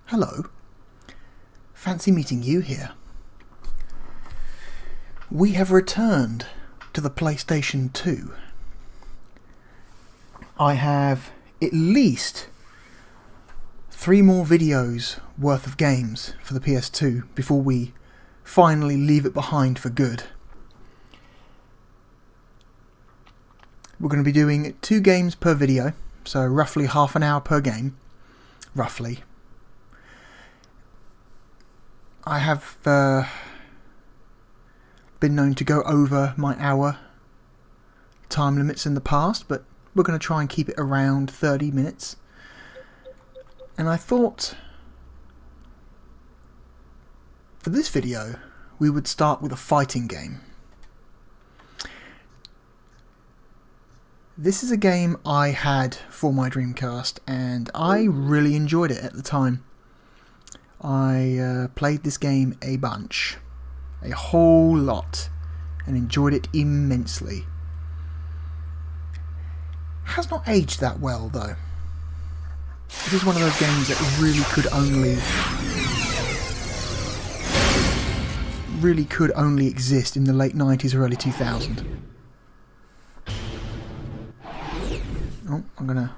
Hello. Fancy meeting you here. We have returned to the PlayStation 2. I have at least 3 more videos worth of games for the PS2 before we finally leave it behind for good. We're going to be doing 2 games per video, so roughly half an hour per game. Roughly. I have been known to go over my hour time limits in the past, but we're going to try and keep it around 30 minutes. And I thought for this video we would start with a fighting game. This is a game I had for my Dreamcast and I really enjoyed it at the time. I played this game a bunch, a whole lot, and enjoyed it immensely. Has not aged that well though. This is one of those games that really could only exist in the late 90s or early 2000s. Oh, I'm gonna...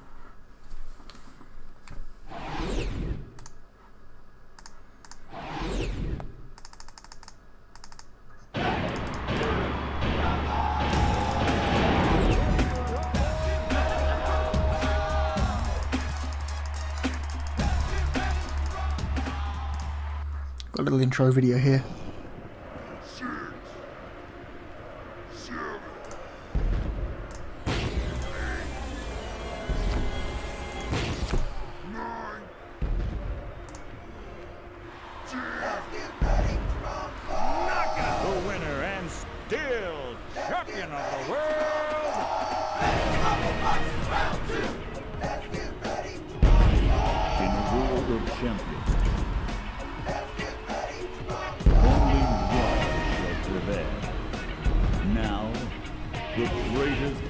Got a little intro video here.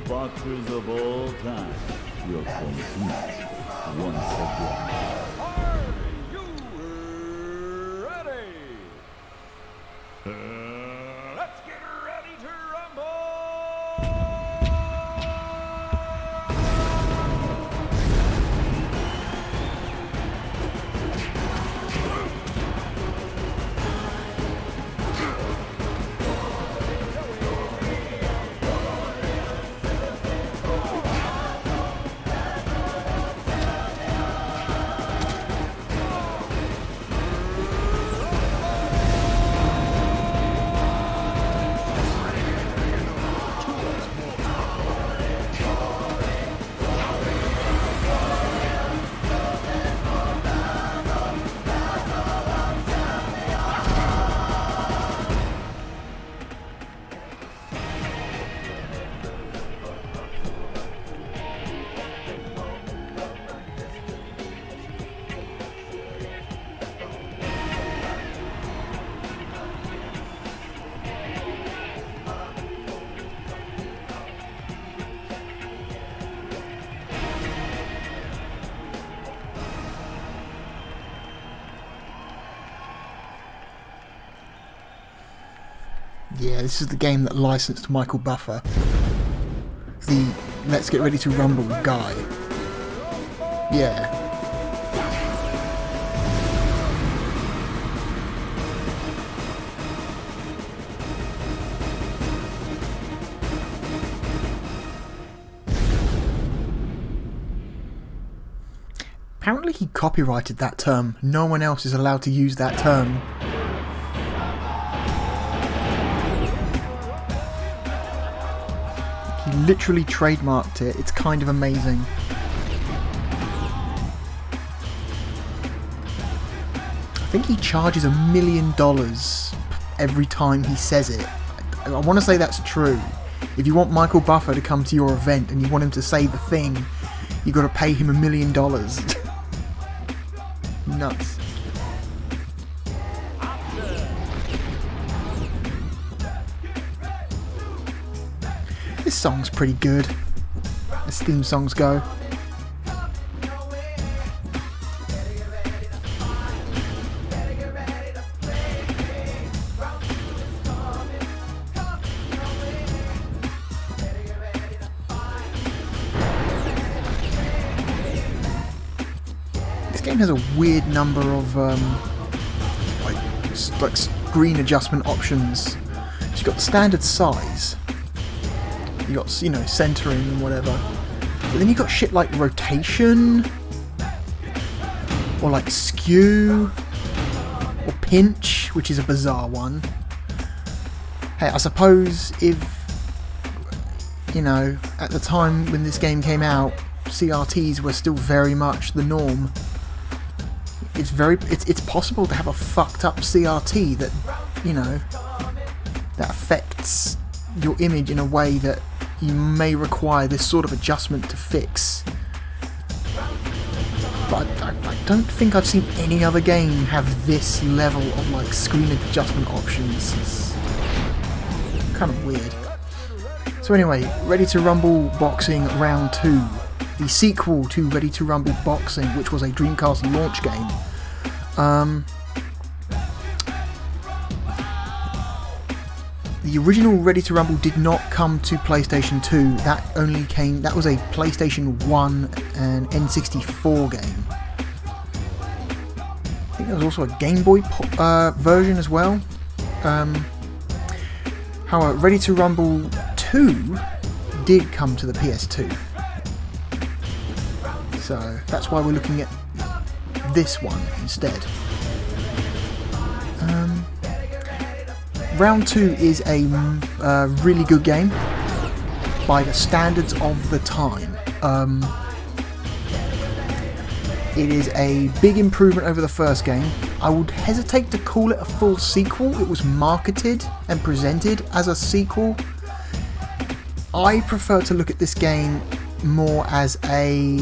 Boxers of all time will compete once again. Are you ready? Let's get ready to rumble! Yeah, this is the game that licensed Michael Buffer, the Let's Get Ready to Rumble guy. Yeah. Apparently he copyrighted that term. No one else is allowed to use that term. He literally trademarked it. It's kind of amazing. I think he charges $1 million every time he says it. I want to say that's true. If you want Michael Buffer to come to your event and you want him to say the thing, you got to pay him $1 million. Nuts. This song's pretty good, as theme songs go. game has a weird number of like screen adjustment options. So you've got the standard size, you got centering and whatever, but then you've got shit like rotation, or like skew, or pinch, which is a bizarre one. Hey, I suppose if at the time when this game came out, CRTs were still very much the norm. It's possible to have a fucked up CRT that that affects your image in a way that you may require this sort of adjustment to fix. But I don't think I've seen any other game have this level of like screen adjustment options. It's kind of weird. So anyway, Ready to Rumble Boxing Round 2. The sequel to Ready to Rumble Boxing, which was a Dreamcast launch game. The original Ready to Rumble did not come to PlayStation 2. That was a PlayStation 1 and N64 game. I think there was also a Game Boy version as well. However, Ready to Rumble 2 did come to the PS2. So that's why we're looking at this one instead. Round 2 is a really good game by the standards of the time. It is a big improvement over the first game. I would hesitate to call it a full sequel. It was marketed and presented as a sequel. I prefer to look at this game more as a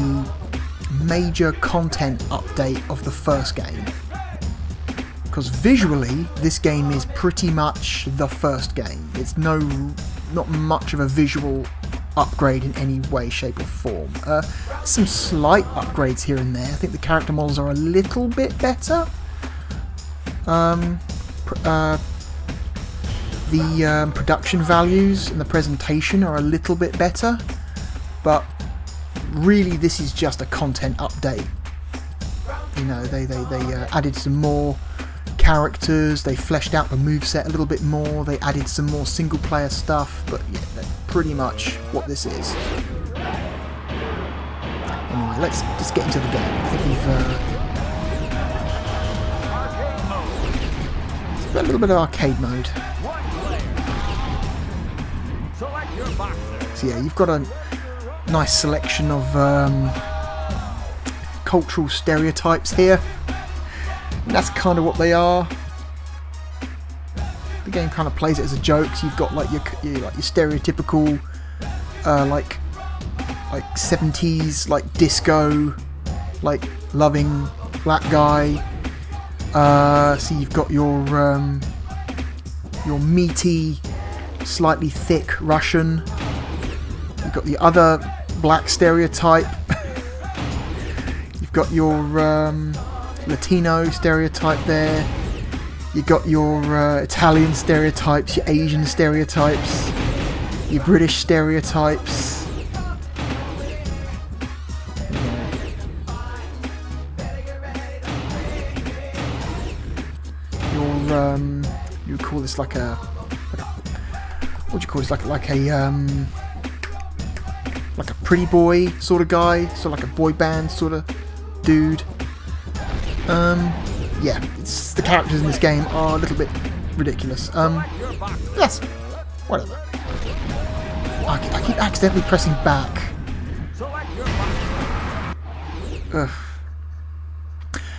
major content update of the first game, because visually this game is pretty much the first game. It's not much of a visual upgrade in any way, shape or form. Some slight upgrades here and there. I think the character models are a little bit better. The production values and the presentation are a little bit better, but really this is just a content update. They added some more characters, they fleshed out the moveset a little bit more, they added some more single player stuff, but yeah, that's pretty much what this is. Anyway, let's just get into the game. I think we've got a little bit of arcade mode. So yeah, you've got a nice selection of cultural stereotypes here. And that's kind of what they are. The game kind of plays it as a joke. So you've got like your stereotypical like 70s like disco like loving black guy. So you've got your meaty, slightly thick Russian. You've got the other black stereotype. You've got your Latino stereotype there. You've got your Italian stereotypes, your Asian stereotypes, your British stereotypes. You call this like a what do you call this? Like a pretty boy sort of guy, so like a boy band sort of dude. Yeah, the characters in this game are a little bit ridiculous. Yes, whatever. I keep accidentally pressing back. Ugh.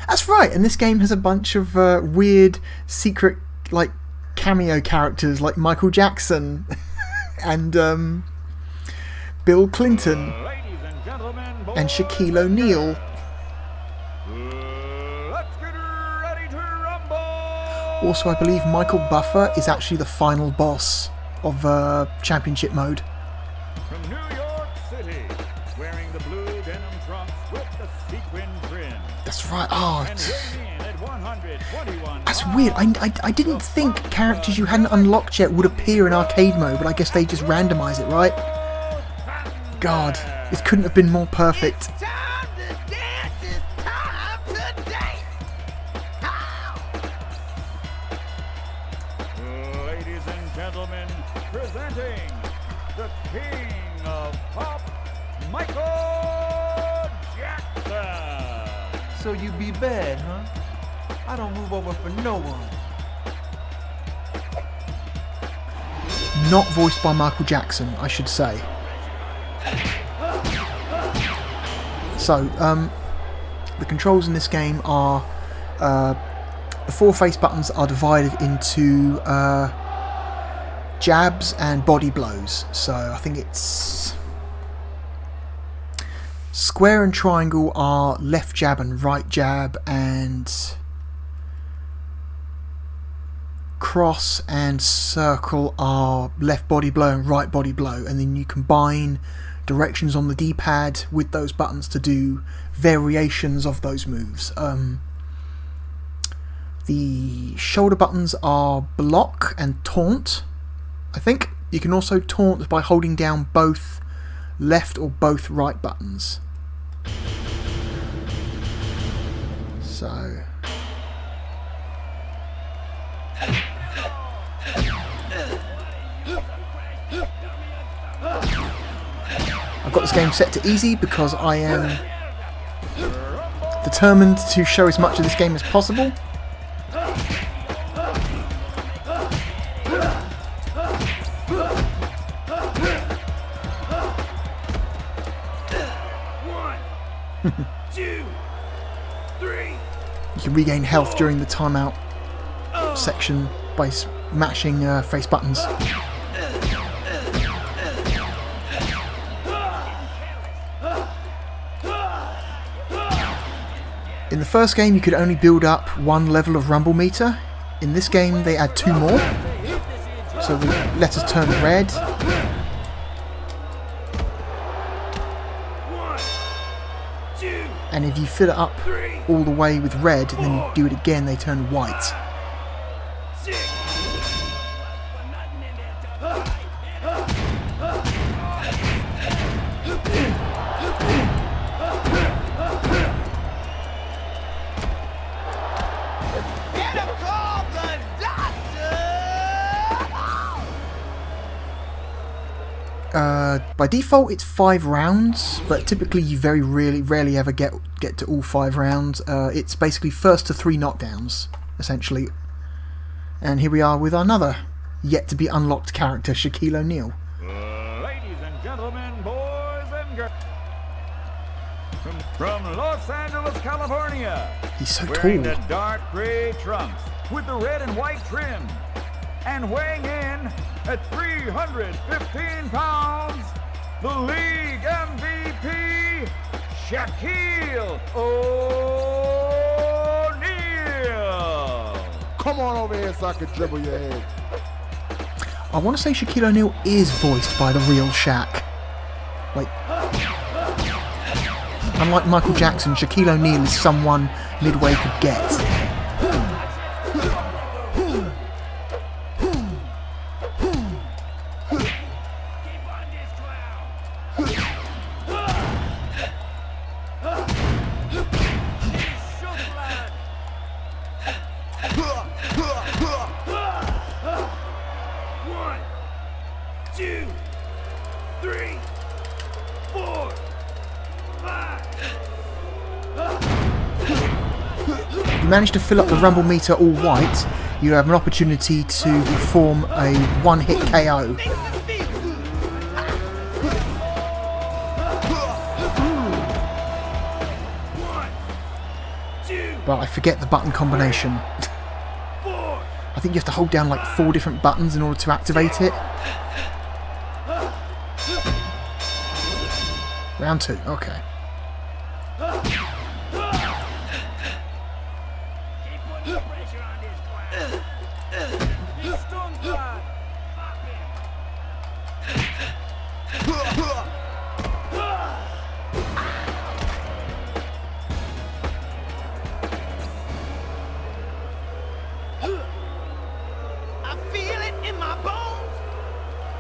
That's right, and this game has a bunch of weird, secret, like, cameo characters, like Michael Jackson and Bill Clinton and Shaquille O'Neal. Also, I believe Michael Buffer is actually the final boss of Championship Mode. From New York City, wearing the blue denim trunks with the sequin trim. That's right. Oh, And weighing in at 121 that's weird. I didn't think characters you hadn't unlocked yet would appear in arcade mode, but I guess they just randomize it, right? God, this couldn't have been more perfect. Time to dance, it's time to king of pop, Michael Jackson. So you be bad, huh? I don't move over for no one. Not voiced by Michael Jackson, I should say. So, the controls in this game are the 4 face buttons are divided into jabs and body blows. So I think it's square and triangle are left jab and right jab, and cross and circle are left body blow and right body blow, and then you combine directions on the D-pad with those buttons to do variations of those moves. The shoulder buttons are block and taunt, I think. You can also taunt by holding down both left or both right buttons. So I've got this game set to easy because I am determined to show as much of this game as possible. You can regain health during the timeout section by smashing face buttons. In the first game you could only build up 1 level of rumble meter. In this game they add 2 more. So the letters turn red. And if you fill it up all the way with red, and then you do it again, they turn white. By default it's 5 rounds, but typically you very rarely ever get to all 5 rounds. It's basically first to 3 knockdowns, essentially. And here we are with another yet to be unlocked character, Shaquille O'Neal. Ladies and gentlemen, boys and girls, from Los Angeles, California, He's so wearing tall. the dark gray trunks with the red and white trim, and weighing in at 315 pounds, the league MVP, Shaquille O'Neal. Come on over here so I can dribble your head. I want to say Shaquille O'Neal is voiced by the real Shaq. Like, unlike Michael Jackson, Shaquille O'Neal is someone Midway could get. If you manage to fill up the rumble meter all white, you have an opportunity to perform a one-hit KO. But I forget the button combination. I think you have to hold down like 4 different buttons in order to activate it. Round 2, okay.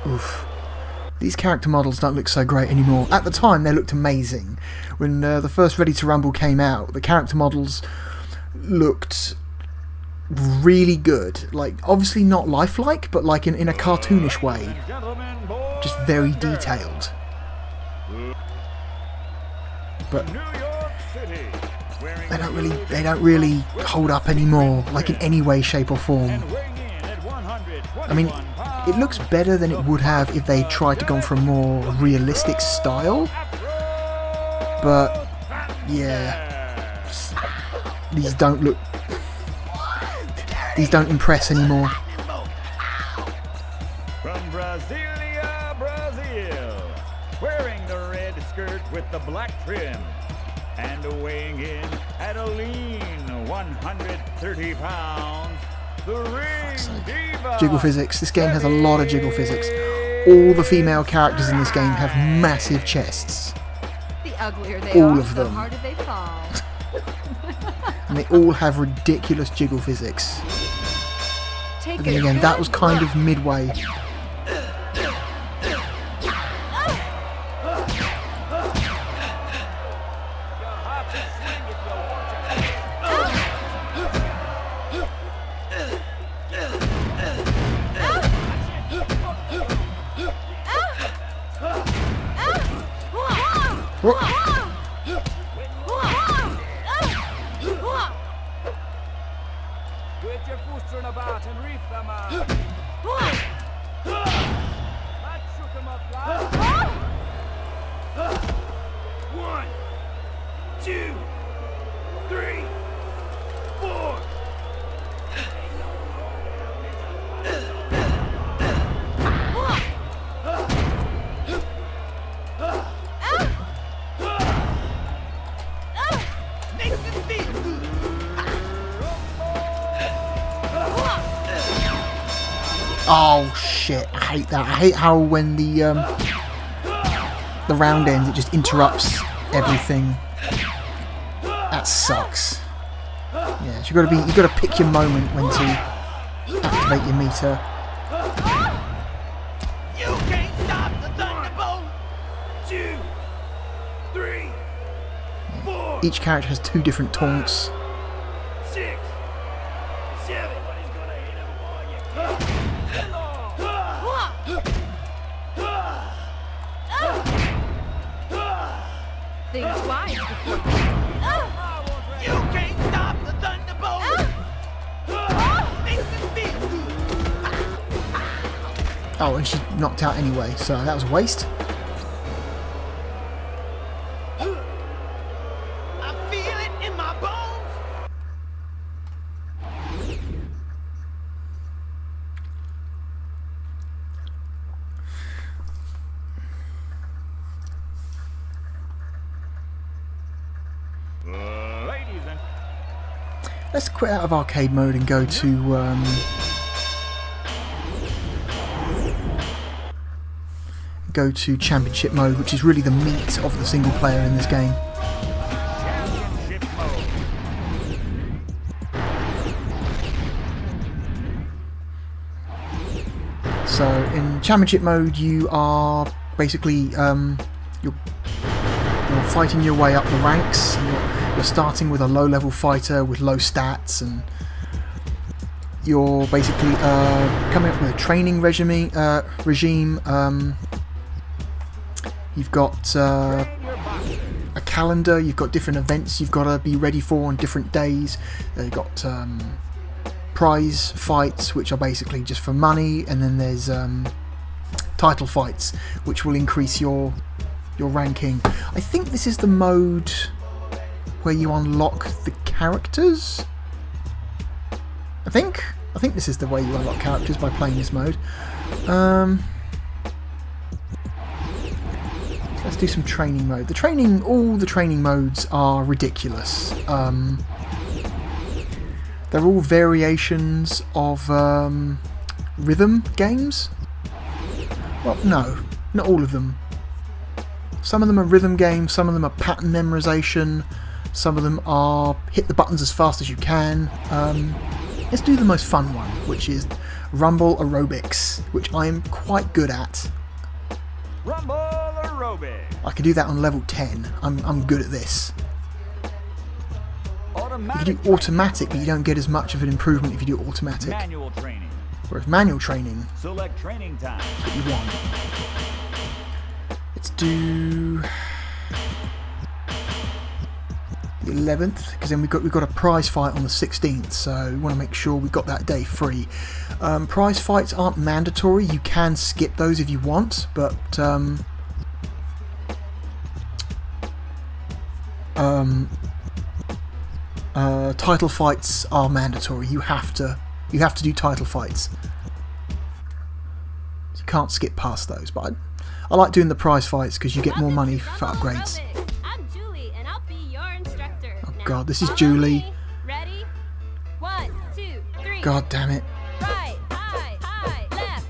Oof. These character models don't look so great anymore. At the time, they looked amazing. When the first Ready to Rumble came out, the character models looked really good. Like, obviously not lifelike, but like in a cartoonish way. Gentlemen, boys Just very and girls, detailed. But New York City, wearing they don't really hold up anymore, like in any way, shape or form. and weighing in at 121 I mean, it looks better than it would have if they tried to go for a more realistic style. But yeah, these don't impress anymore. From Brasilia, Brazil, wearing the red skirt with the black trim, and weighing in at a lean 130 pounds, the Ring Diva. Jiggle physics. This game has a lot of jiggle physics. All the female characters in this game have massive chests. The uglier they All are, of the them. harder they fall. And they all have ridiculous jiggle physics. Take But then it again, that was good kind look. of midway. Get your fooster about and reef them out. Let's shoot them up, lad. 1, 2, 3, 4. Oh shit! I hate that. I hate how when the round ends, it just interrupts everything. That sucks. Yeah, so you gotta pick your moment when to activate your meter. You can't stop the thunderbolt. 2, 3, 4, Each character has 2 different taunts. 6, 7. Think twice before You can't stop the thunderbolt. Makes me feel. Oh, and she knocked out anyway, so that was a waste. I feel it in my bones. Ladies and Let's quit out of arcade mode and go to championship mode, which is really the meat of the single player in this game. championship mode. So in championship mode, you are basically you're fighting your way up the ranks. And you're starting with a low-level fighter with low stats, and you're basically coming up with a training regime. You've got a calendar. You've got different events you've got to be ready for on different days. You've got prize fights, which are basically just for money, and then there's title fights, which will increase your ranking. I think this is the mode where you unlock the characters. I think this is the way you unlock characters, by playing this mode. Let's do some training mode. All the training modes are ridiculous. They're all variations of rhythm games. Well, no, not all of them. Some of them are rhythm games, some of them are pattern memorization, some of them are hit the buttons as fast as you can. Let's do the most fun one, which is Rumble Aerobics, which I am quite good at. Rumble aerobic. I can do that on level 10. I'm good at this. automatic do automatic, but you don't get as much of an improvement if you do automatic. manual training. Whereas manual training, Select training time. what you want. Let's do the 11th, because then we've got a prize fight on the 16th, so we want to make sure we got that day free. Prize fights aren't mandatory. You can skip those if you want, but title fights are mandatory. You have to do title fights. You can't skip past those, but I like doing the prize fights because you get more money for upgrades. I'm Julie, and I'll be your instructor. Oh Now, god, this is follow Julie. me. Ready? 1, 2, 3. God damn it. Right, high, left.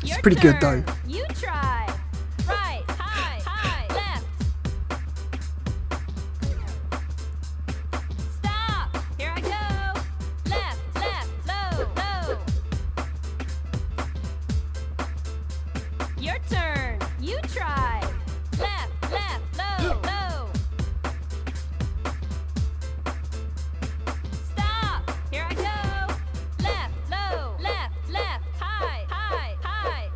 It's Your pretty good turn. though. You try. Right, high, left. Stop. Here I go. Left, low. Your turn. You try. Left, low. Stop. Here I go. Left, high.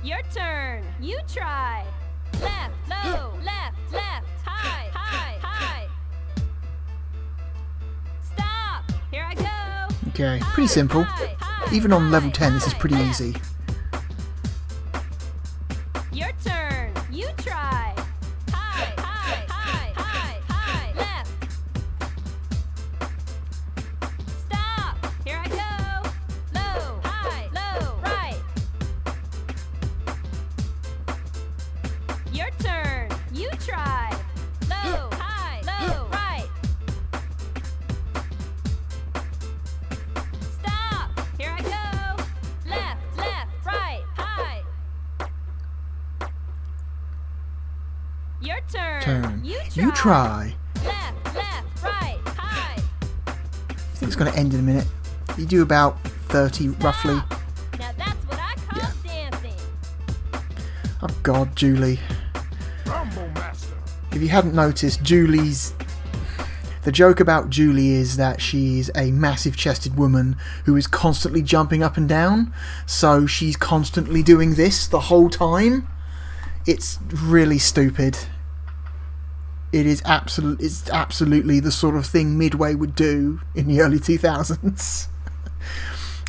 Your turn. You try. Left, high. Stop. Here I go. Okay, pretty simple. Even on level 10, this is pretty easy. Your turn. You try. High. Left. Stop. Here I go. Low. Right. Your turn. You try. Low. Right. Stop. Here I go. Left, right, high. Your turn. You try. Left, right, high. I think it's going to end in a minute. You do about 30 roughly. Stop. Now that's what I call dancing. Oh god, Julie. Rumble Master. If you hadn't noticed, the joke about Julie is that she's a massive chested woman who is constantly jumping up and down, so she's constantly doing this the whole time. It's really stupid. It's absolutely the sort of thing Midway would do in the early 2000s.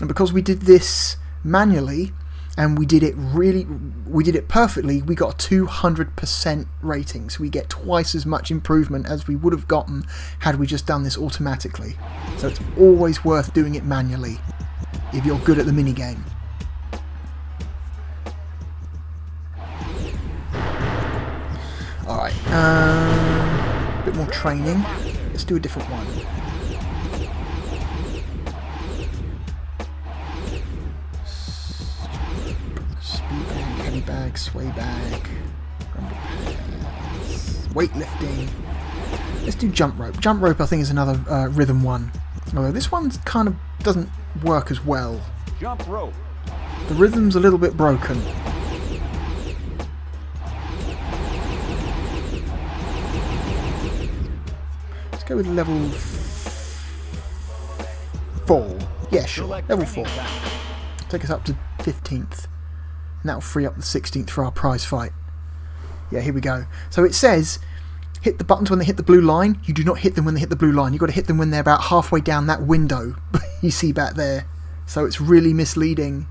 And because we did this manually and we did it perfectly, we got a 200% rating, so we get twice as much improvement as we would have gotten had we just done this automatically. So it's always worth doing it manually if you're good at the minigame. Alright, a bit more training. Let's do a different one. Speed bag, heavy bag, sway bag, rumble pads, weightlifting. Let's do jump rope. Jump rope I think is another rhythm one. Although this one kind of doesn't work as well. Jump rope. The rhythm's a little bit broken. Let's go with level 4. Yeah, sure. Select Level training 4. time. Take us up to 15th. And that'll free up the 16th for our prize fight. Yeah, here we go. So it says, hit the buttons when they hit the blue line. You do not hit them when they hit the blue line. You've got to hit them when they're about halfway down that window you see back there. So it's really misleading.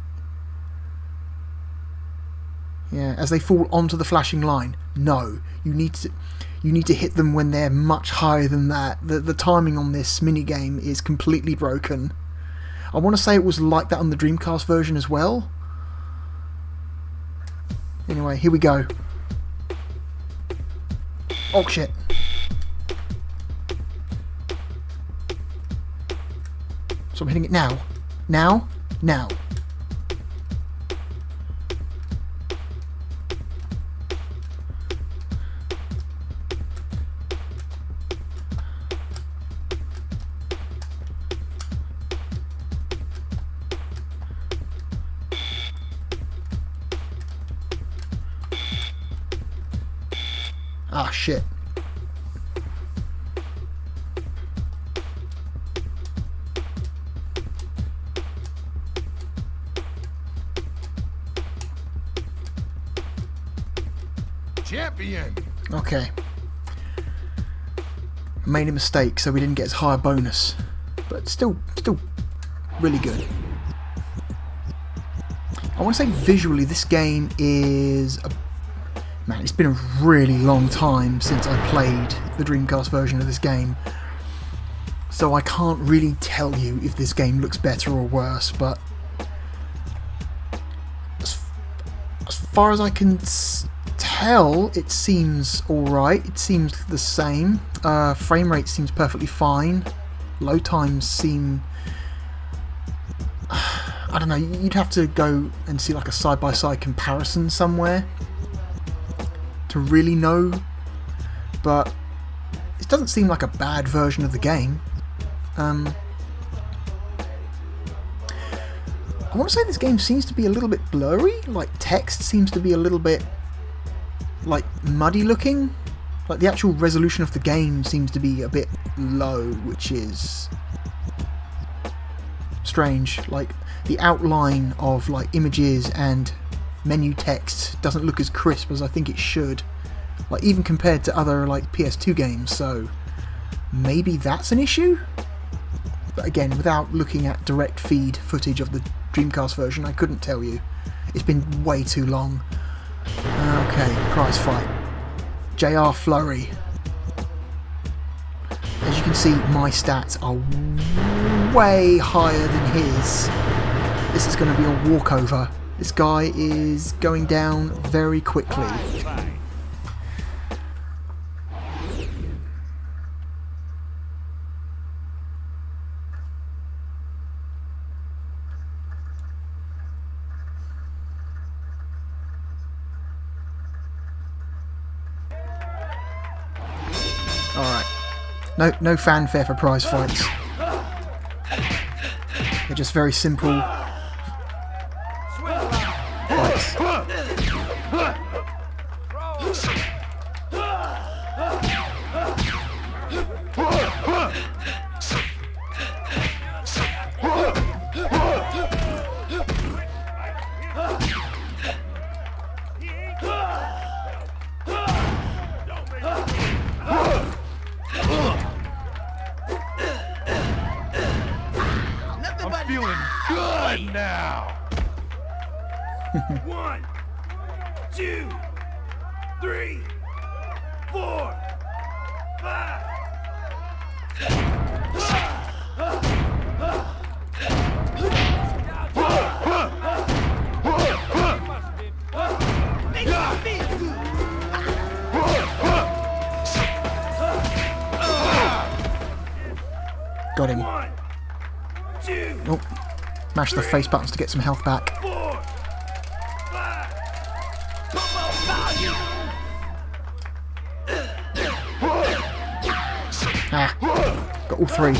Yeah, as they fall onto the flashing line. No, you need to hit them when they're much higher than that. The timing on this minigame is completely broken. I want to say it was like that on the Dreamcast version as well. Anyway, here we go. Oh shit. So I'm hitting it now. Now. Ah, shit. Champion. Okay. Made a mistake, so we didn't get as high a bonus. But still really good. I want to say visually this game is... Man, it's been a really long time since I played the Dreamcast version of this game. So I can't really tell you if this game looks better or worse, but... As far as I can tell, it seems alright. It seems the same. Frame rate seems perfectly fine. Load times seem... I don't know, you'd have to go and see like a side-by-side comparison somewhere to really know, but it doesn't seem like a bad version of the game. I want to say this game seems to be a little bit blurry, like text seems to be a little bit like muddy looking, like the actual resolution of the game seems to be a bit low, which is strange. Like the outline of like images and menu text doesn't look as crisp as I think it should, like even compared to other like PS2 games, so maybe that's an issue. But again, without looking at direct feed footage of the Dreamcast version, I couldn't tell you. It's been way too long. Okay, prize fight. JR Flurry. As you can see, my stats are way higher than his. This is going to be a walkover. This guy is going down very quickly. Alright. No fanfare for prize fights. They're just very simple fights. I'm feeling good now. 1, 2, 3, 4, 5. Got him. 1, 2, Oh, mash the face buttons to get some health back. 4, 5. Ah, got all three.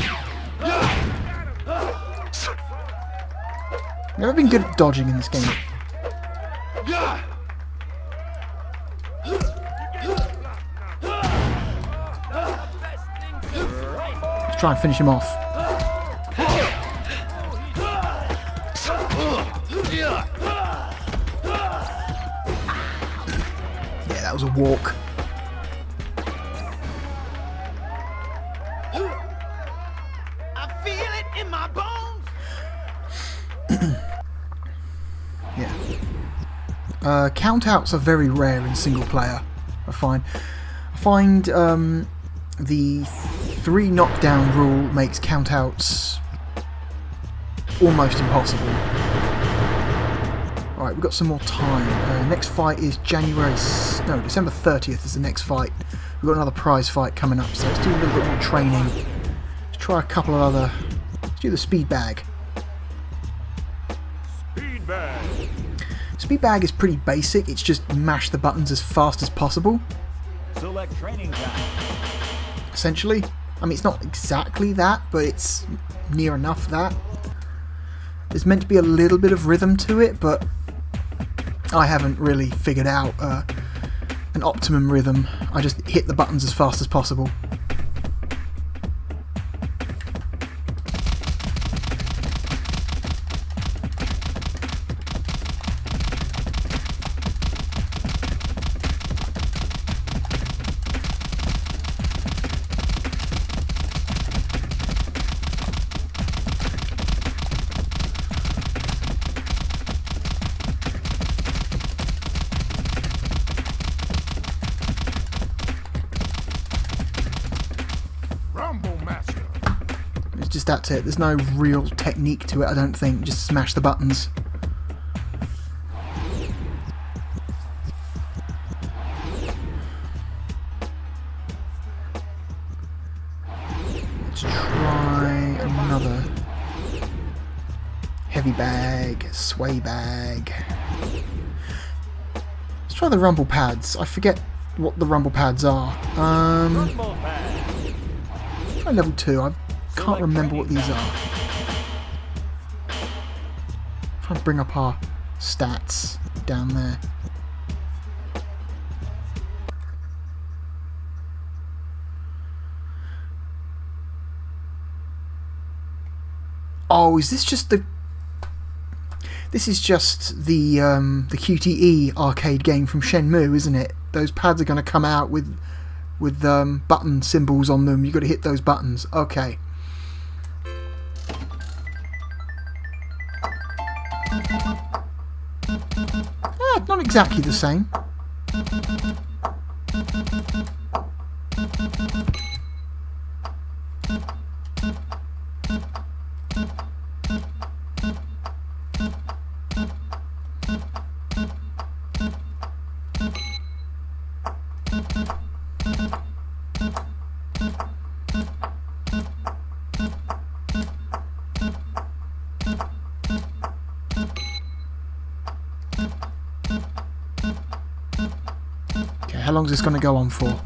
Never been good at dodging in this game. Let's try and finish him off. Yeah, that was a walk. I feel it in my bones. Yeah. Countouts are very rare in single player, I find. The 3 knockdown rule makes countouts almost impossible. Alright, we've got some more time. Next fight is December 30th is the next fight. We've got another prize fight coming up, so let's do a little bit more training. Let's try a couple of other... Let's do the speed bag. Speed bag. Speed bag is pretty basic, it's just mash the buttons as fast as possible, Select training time. essentially. I mean, it's not exactly that, but it's near enough that. There's meant to be a little bit of rhythm to it, but I haven't really figured out an optimum rhythm. I just hit the buttons as fast as possible. It's just that's it. There's no real technique to it, I don't think. Just smash the buttons. Let's try another heavy bag, sway bag. Let's try the rumble pads. I forget what the rumble pads are. Try level 2. I can't remember what these are. Try and bring up our stats down there. Oh, is this just the... This is just the QTE arcade game from Shenmue, isn't it? Those pads are going to come out with button symbols on them. You've got to hit those buttons. Okay. Not exactly the same. Okay, how long is this going to go on for?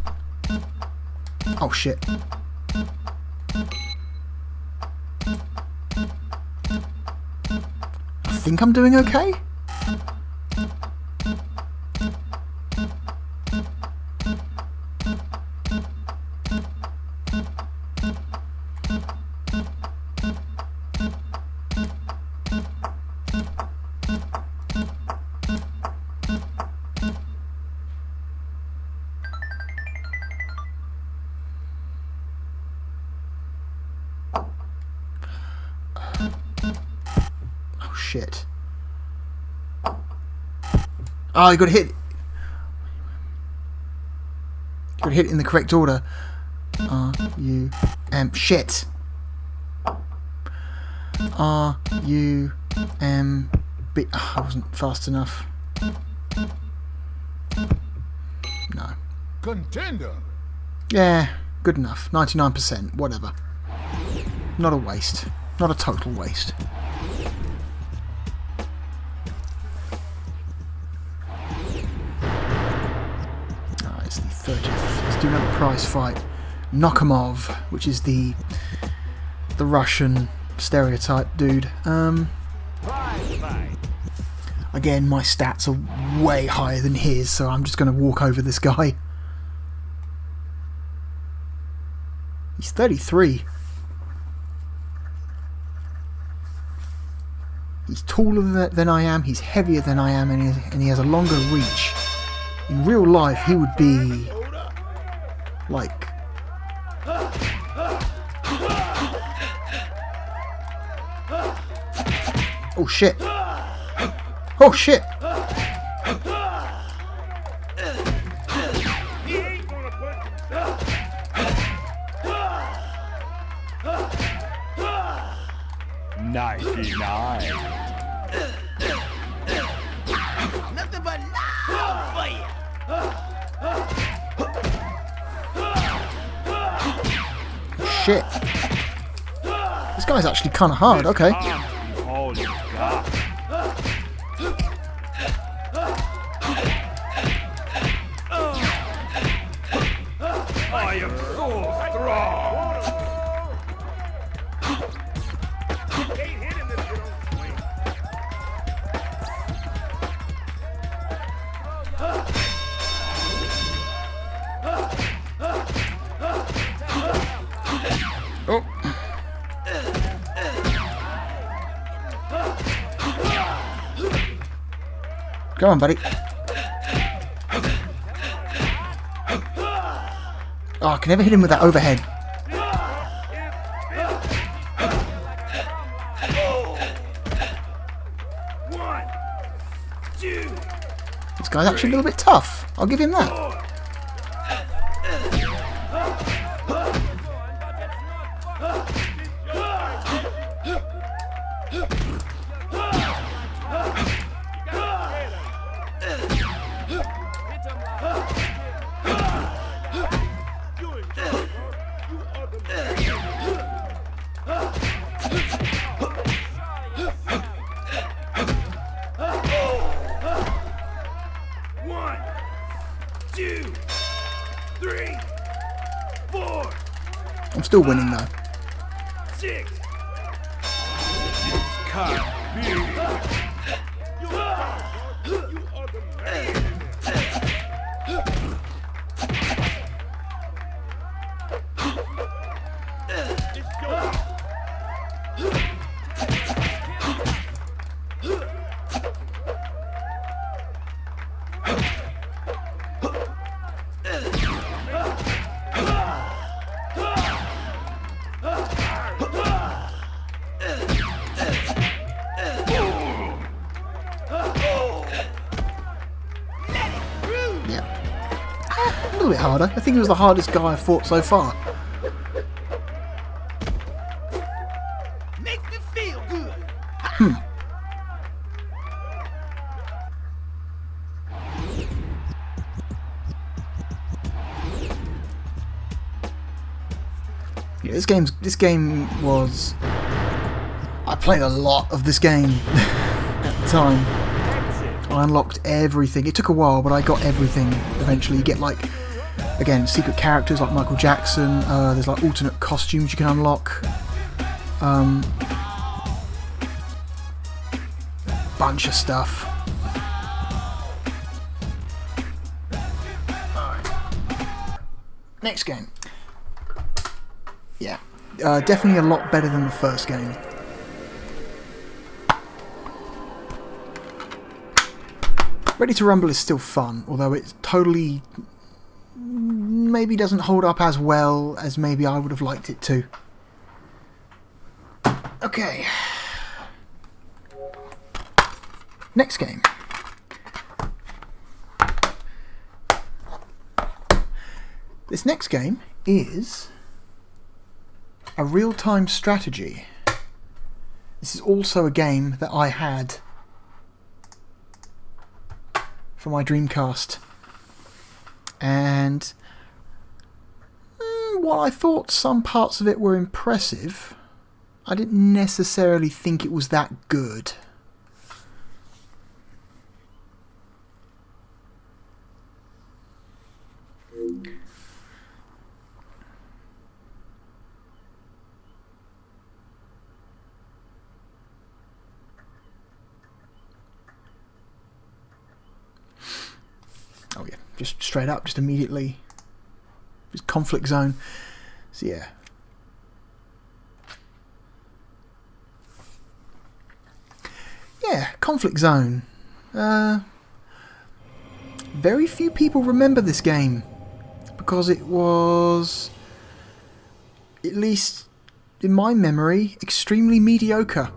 Oh shit. I think I'm doing okay. Oh shit. Oh, you got to hit. You got to hit it in the correct order. R-U-M. Shit. R-U-M-B. Oh, I wasn't fast enough. No. Contender. Yeah, good enough. 99%. Whatever. Not a waste. Not a total waste. It's the 30th. Let's do another prize fight. Nokomov, which is the Russian stereotype dude. Again, my stats are way higher than his, so I'm just going to walk over this guy. He's 33. He's taller than I am, he's heavier than I am, and he has a longer reach. In real life, he would be like... Oh shit! Oh shit! Nothing but love for you. Shit! This guy's actually kind of hard. Okay. Holy God. I am so strong. Come on, buddy. Oh, I can never hit him with that overhead. This guy's actually a little bit tough. I'll give him that. I'm still winning though. A little bit harder. I think it was the hardest guy I've fought so far. Makes me feel good. Yeah, this game was. I played a lot of this game at the time. I unlocked everything. It took a while, but I got everything eventually. You get, like, again, secret characters like Michael Jackson. There's like alternate costumes you can unlock. Bunch of stuff. Alright. Next game. Yeah. Definitely a lot better than the first game. Ready to Rumble is still fun, although it totally maybe doesn't hold up as well as maybe I would have liked it to. Okay. Next game. This next game is a real-time strategy. This is also a game that I had for my Dreamcast, and while I thought some parts of it were impressive, I didn't necessarily think it was that good. Oh yeah, just straight up, just immediately. Just conflict zone. So yeah. Yeah, conflict zone. Very few people remember this game because it was, at least in my memory, extremely mediocre.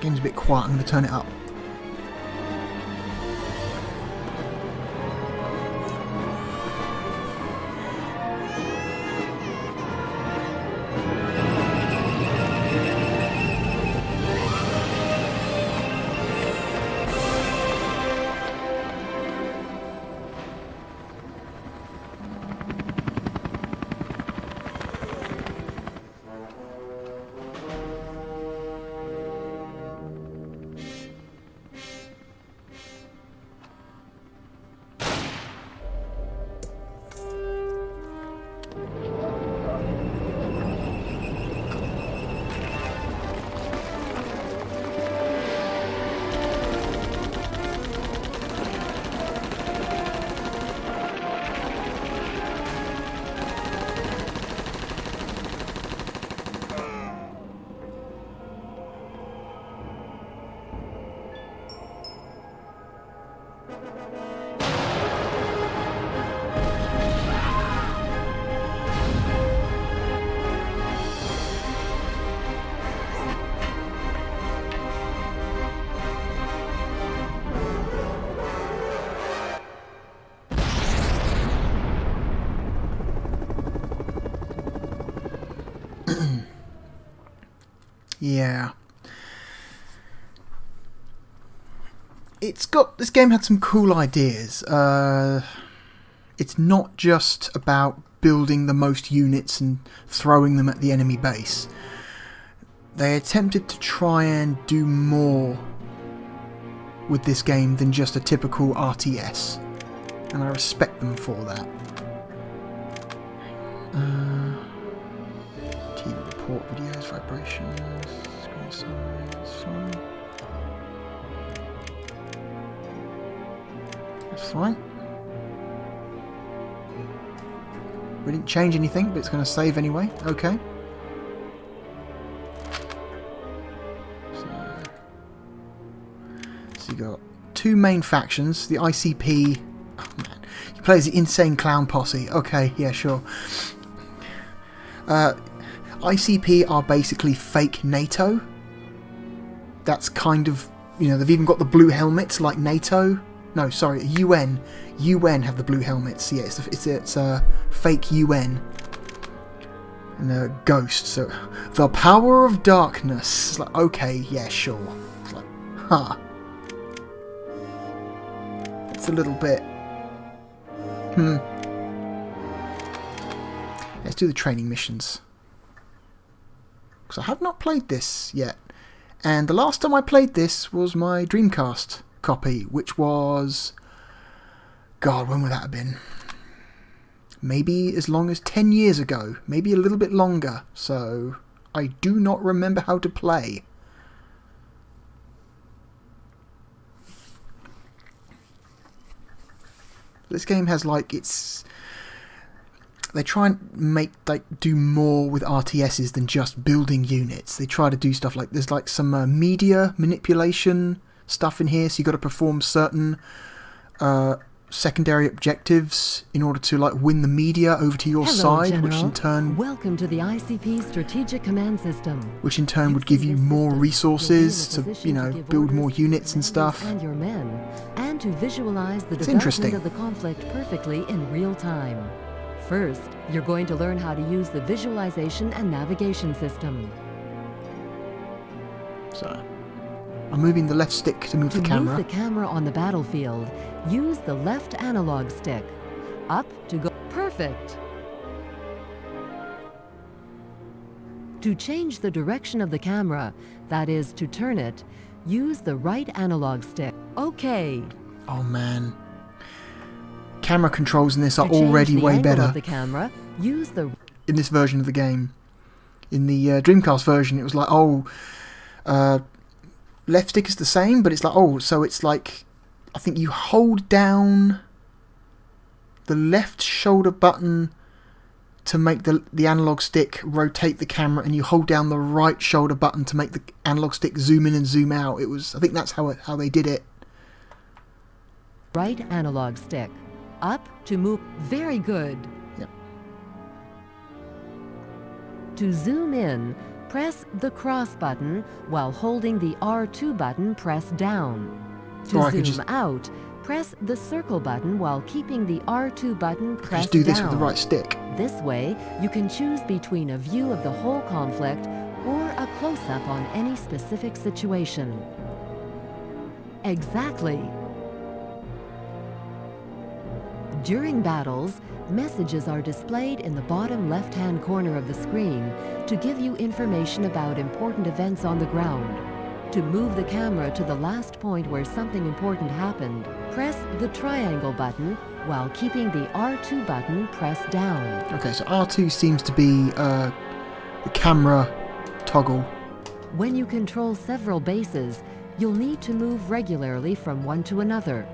Game's a bit quiet, I'm going to turn it up. Yeah. This game had some cool ideas. It's not just about building the most units and throwing them at the enemy base. They attempted to try and do more with this game than just a typical RTS, and I respect them for that. TV report, videos, vibrations, screen size, fine. That's fine. We didn't change anything, but it's going to save anyway. Okay. So you got two main factions. The ICP. Oh man, you play as the Insane Clown Posse. Okay, yeah, sure. ICP are basically fake NATO. That's kind of, you know, they've even got the blue helmets like NATO. No, sorry, UN. UN have the blue helmets. Yeah, it's a fake UN. And a ghost. So, the power of darkness. It's like, okay, yeah, sure. It's like, huh. It's a little bit... Let's do the training missions. Because I have not played this yet. And the last time I played this was my Dreamcast copy, which was... God, when would that have been? Maybe as long as 10 years ago. Maybe a little bit longer. So, I do not remember how to play. This game has like it's... They try and do more with RTSs than just building units. They try to do stuff like there's like some media manipulation stuff in here, so you got to perform certain secondary objectives in order to like win the media over to your side, General. which in turn Welcome to the ICP Strategic Command System. Which in turn would give you more resources to, you know, build more units and stuff. And your men, and to visualize the It's development interesting. of the conflict perfectly in real time. First, you're going to learn how to use the visualization and navigation system. So, I'm moving the left stick to move the camera. Move the camera on the battlefield, use the left analog stick. Up to go. Perfect! To change the direction of the camera, that is, to turn it, use the right analog stick. Okay. Oh man. Camera controls in this are To change already the way angle better of the camera, use the in this version of the game. In the Dreamcast version, it was like, left stick is the same, but it's like, so it's like, I think you hold down the left shoulder button to make the analog stick rotate the camera, and you hold down the right shoulder button to make the analog stick zoom in and zoom out. It was, I think that's how they did it. right analog stick. Up to move. Very good. Yep. To zoom in, press the cross button while holding the R2 button pressed down. To Or I could zoom just- out, press the circle button while keeping the R2 button pressed Just do this down. with the right stick. This way, you can choose between a view of the whole conflict or a close-up on any specific situation. Exactly. During battles, messages are displayed in the bottom left-hand corner of the screen to give you information about important events on the ground. To move the camera to the last point where something important happened, press the triangle button while keeping the R2 button pressed down. Okay, so R2 seems to be the camera toggle. When you control several bases, you'll need to move regularly from one to another.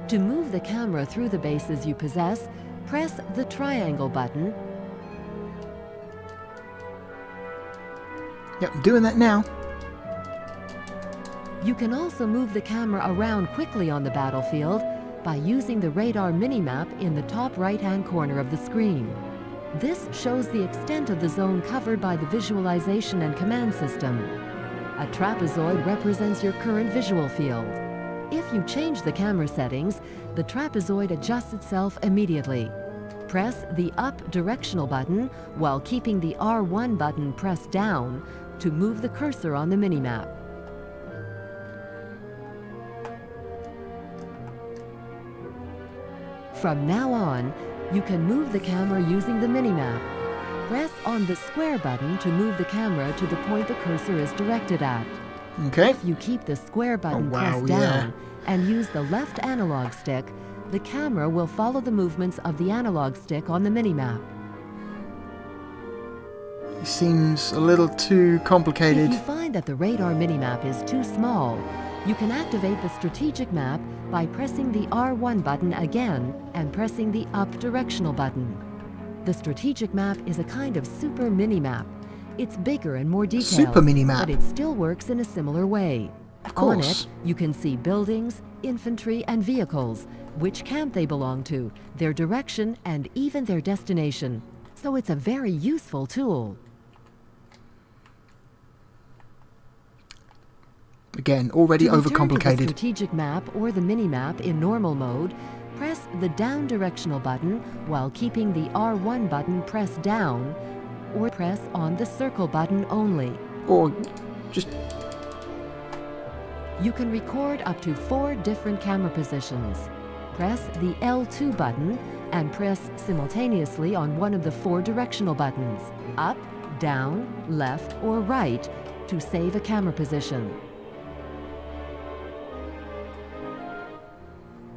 To move the camera through the bases you possess, press the triangle button. Yep, I'm doing that now. You can also move the camera around quickly on the battlefield by using the radar minimap in the top right-hand corner of the screen. This shows the extent of the zone covered by the visualization and command system. A trapezoid represents your current visual field. If you change the camera settings, the trapezoid adjusts itself immediately. Press the up directional button while keeping the R1 button pressed down to move the cursor on the minimap. From now on, you can move the camera using the minimap. Press on the square button to move the camera to the point the cursor is directed at. Okay. If you keep the square button wow, pressed yeah. down and use the left analog stick, the camera will follow the movements of the analog stick on the minimap. It seems a little too complicated. If you find that the radar minimap is too small, you can activate the strategic map by pressing the R1 button again and pressing the up directional button. The strategic map is a kind of super mini-map. It's bigger and more detailed, Super mini-map. but it still works in a similar way. Of On course. it, you can see buildings, infantry, and vehicles, which camp they belong to, their direction, and even their destination. So it's a very useful tool. Again, already To return to the overcomplicated. strategic map or the mini-map in normal mode, press the down directional button while keeping the R1 button pressed down, or press on the circle button only. Or just... You can record up to 4 different camera positions. Press the L2 button and press simultaneously on one of the 4 directional buttons, up, down, left, or right, to save a camera position.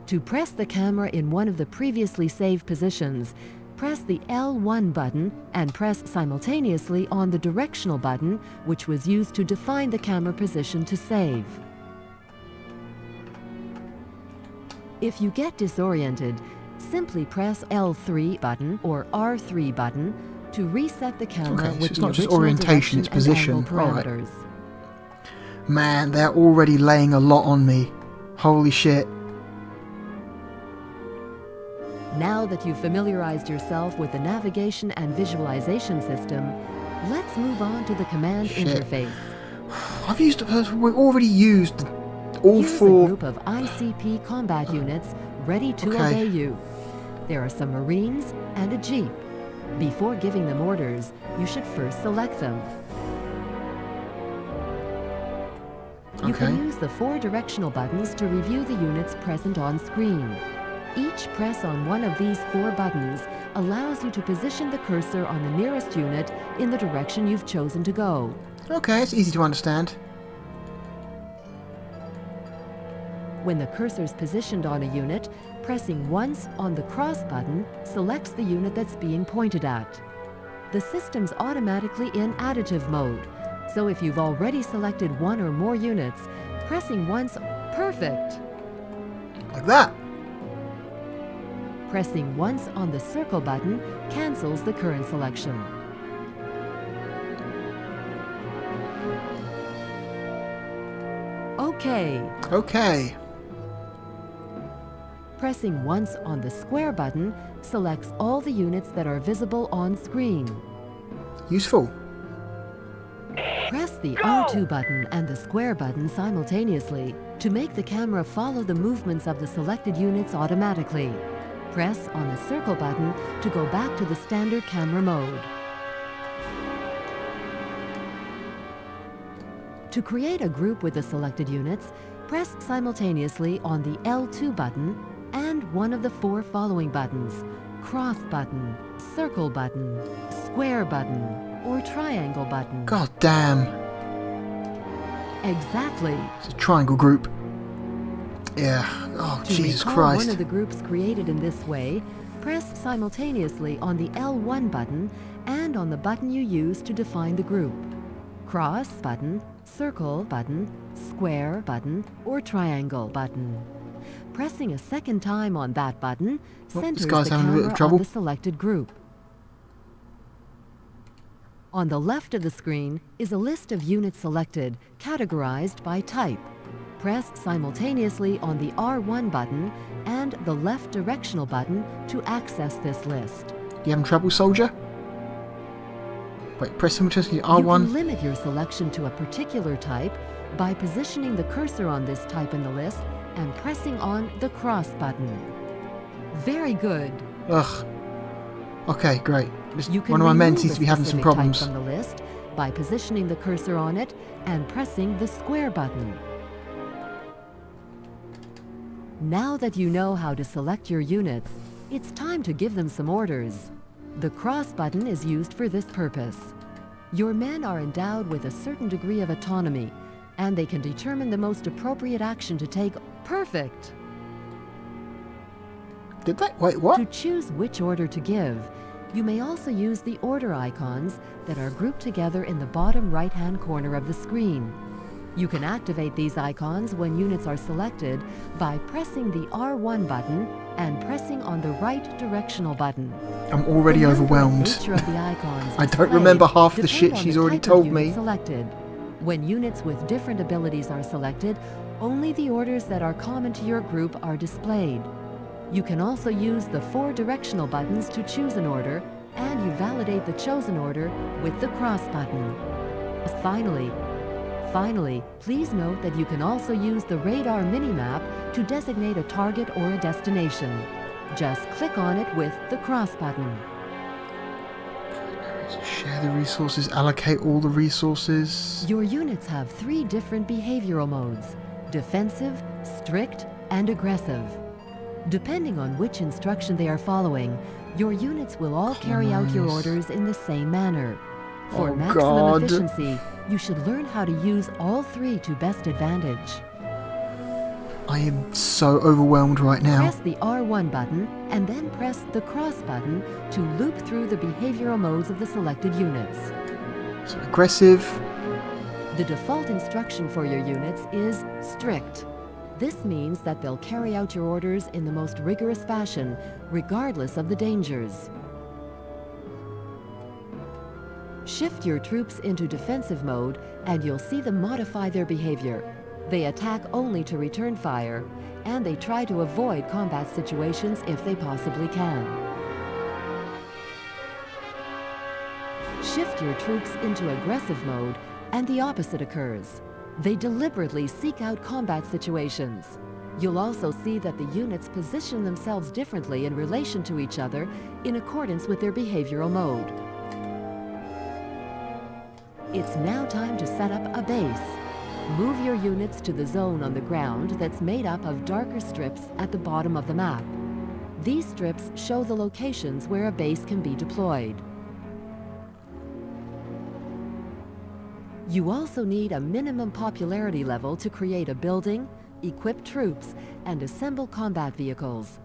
To press the camera in one of the previously saved positions, press the L1 button and press simultaneously on the directional button, which was used to define the camera position to save. If you get disoriented, simply press L3 button or R3 button to reset the camera Okay, so with it's the not just original orientation, it's direction and position. angle Alright. parameters. Man, they're already laying a lot on me. Holy shit. Now that you've familiarized yourself with the navigation and visualization system, let's move on to the command Shit. interface. We've already used all Here's a 4... group of ICP combat units ready to Okay. obey you. There are some Marines and a Jeep. Before giving them orders, you should first select them. You Okay. can use the 4 directional buttons to review the units present on screen. Each press on one of these 4 buttons allows you to position the cursor on the nearest unit in the direction you've chosen to go. Okay, it's easy to understand. When the cursor's positioned on a unit, pressing once on the cross button selects the unit that's being pointed at. The system's automatically in additive mode, so if you've already selected 1 or more units, pressing once, perfect! Like that. Pressing once on the circle button cancels the current selection. OK. Okay. Pressing once on the square button selects all the units that are visible on screen. Useful. Press the R2 button and the square button simultaneously to make the camera follow the movements of the selected units automatically. Press on the circle button to go back to the standard camera mode. To create a group with the selected units, press simultaneously on the L2 button and one of the 4 following buttons: cross button, circle button, square button, or triangle button. God damn. Exactly. It's a triangle group. Yeah. Oh, To Jesus recall Christ. one of the groups created in this way, press simultaneously on the L1 button and on the button you use to define the group: cross button, circle button, square button, or triangle button. Pressing a second time on that button Oh, this centers guy's the having a bit of camera trouble. on the selected group. On the left of the screen is a list of units selected, categorized by type. Press simultaneously on the R1 button and the left directional button to access this list. You having trouble, soldier? Wait, press simultaneously You R1. can limit your selection to a particular type by positioning the cursor on this type in the list and pressing on the cross button. Very good. Ugh. Okay, great. Just You can one of my men remove seems a to be having some specific type problems. from the list by positioning the cursor on it and pressing the square button. Now that you know how to select your units, it's time to give them some orders. The cross button is used for this purpose. Your men are endowed with a certain degree of autonomy, and they can determine the most appropriate action to take. Perfect! Did they? Wait, what? To choose which order to give, you may also use the order icons that are grouped together in the bottom right-hand corner of the screen. You can activate these icons when units are selected by pressing the R1 button and pressing on the right directional button. I'm already The number and overwhelmed. nature of the icons I don't displayed remember half the depend shit on she's the already type of told unit me. Selected. When units with different abilities are selected, only the orders that are common to your group are displayed. You can also use the 4 directional buttons to choose an order, and you validate the chosen order with the cross button. Finally, please note that you can also use the radar minimap to designate a target or a destination. Just click on it with the cross button. Share the resources, allocate all the resources. Your units have 3 different behavioral modes: defensive, strict, and aggressive. Depending on which instruction they are following, your units will all carry out your Nice. orders in the same manner. For Oh, maximum God. efficiency, you should learn how to use all 3 to best advantage. I am so overwhelmed right now. Press the R1 button and then press the cross button to loop through the behavioral modes of the selected units. So aggressive. The default instruction for your units is strict. This means that they'll carry out your orders in the most rigorous fashion, regardless of the dangers. Shift your troops into defensive mode and you'll see them modify their behavior. They attack only to return fire, and they try to avoid combat situations if they possibly can. Shift your troops into aggressive mode, and the opposite occurs. They deliberately seek out combat situations. You'll also see that the units position themselves differently in relation to each other in accordance with their behavioral mode. It's now time to set up a base. Move your units to the zone on the ground that's made up of darker strips at the bottom of the map. These strips show the locations where a base can be deployed. You also need a minimum popularity level to create a building, equip troops, and assemble combat vehicles.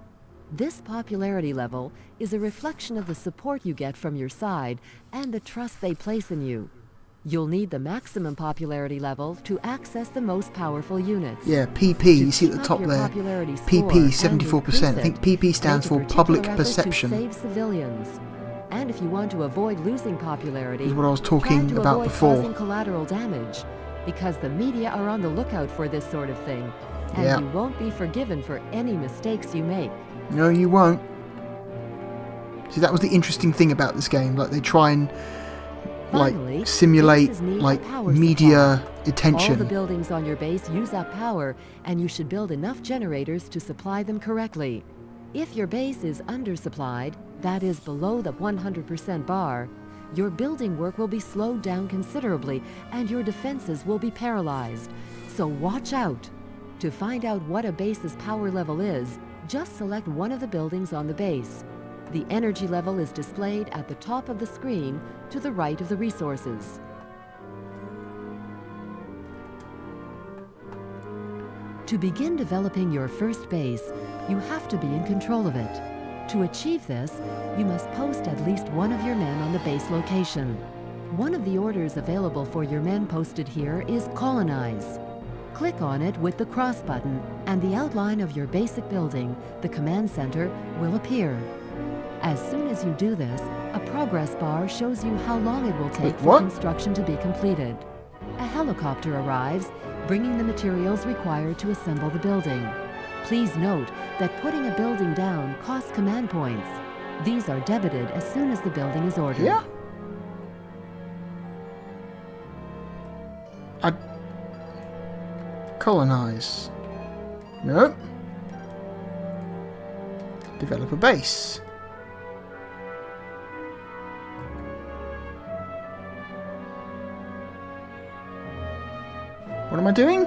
This popularity level is a reflection of the support you get from your side and the trust they place in you. You'll need the maximum popularity level to access the most powerful units. Yeah, PP, you see at the keep top up your there. popularity PP, score and 74%. I think increase PP it, stands make a for public particular effort perception. To save civilians. And if you want to avoid losing popularity, Is what I was try talking to about avoid before. causing collateral damage, because the media are on the lookout for this sort of thing, and Yeah. you won't be forgiven for any mistakes you make. No, you won't. See, that was the interesting thing about this game. Like, they try and Finally, simulate bases need a like power media supply. All the attention. buildings on your base use up power, and you should build enough generators to supply them correctly. If your base is undersupplied, that is below the 100% bar, your building work will be slowed down considerably and your defenses will be paralyzed. So watch out! To find out what a base's power level is, just select one of the buildings on the base. The energy level is displayed at the top of the screen to the right of the resources. To begin developing your first base, you have to be in control of it. To achieve this, you must post at least one of your men on the base location. One of the orders available for your men posted here is colonize. Click on it with the cross button, and the outline of your basic building, the command center, will appear. As soon as you do this, a progress bar shows you how long it will take Wait, for what? construction to be completed. A helicopter arrives, bringing the materials required to assemble the building. Please note that putting a building down costs command points. These are debited as soon as the building is ordered. Yeah. I colonize. Nope. Develop a base. What am I doing?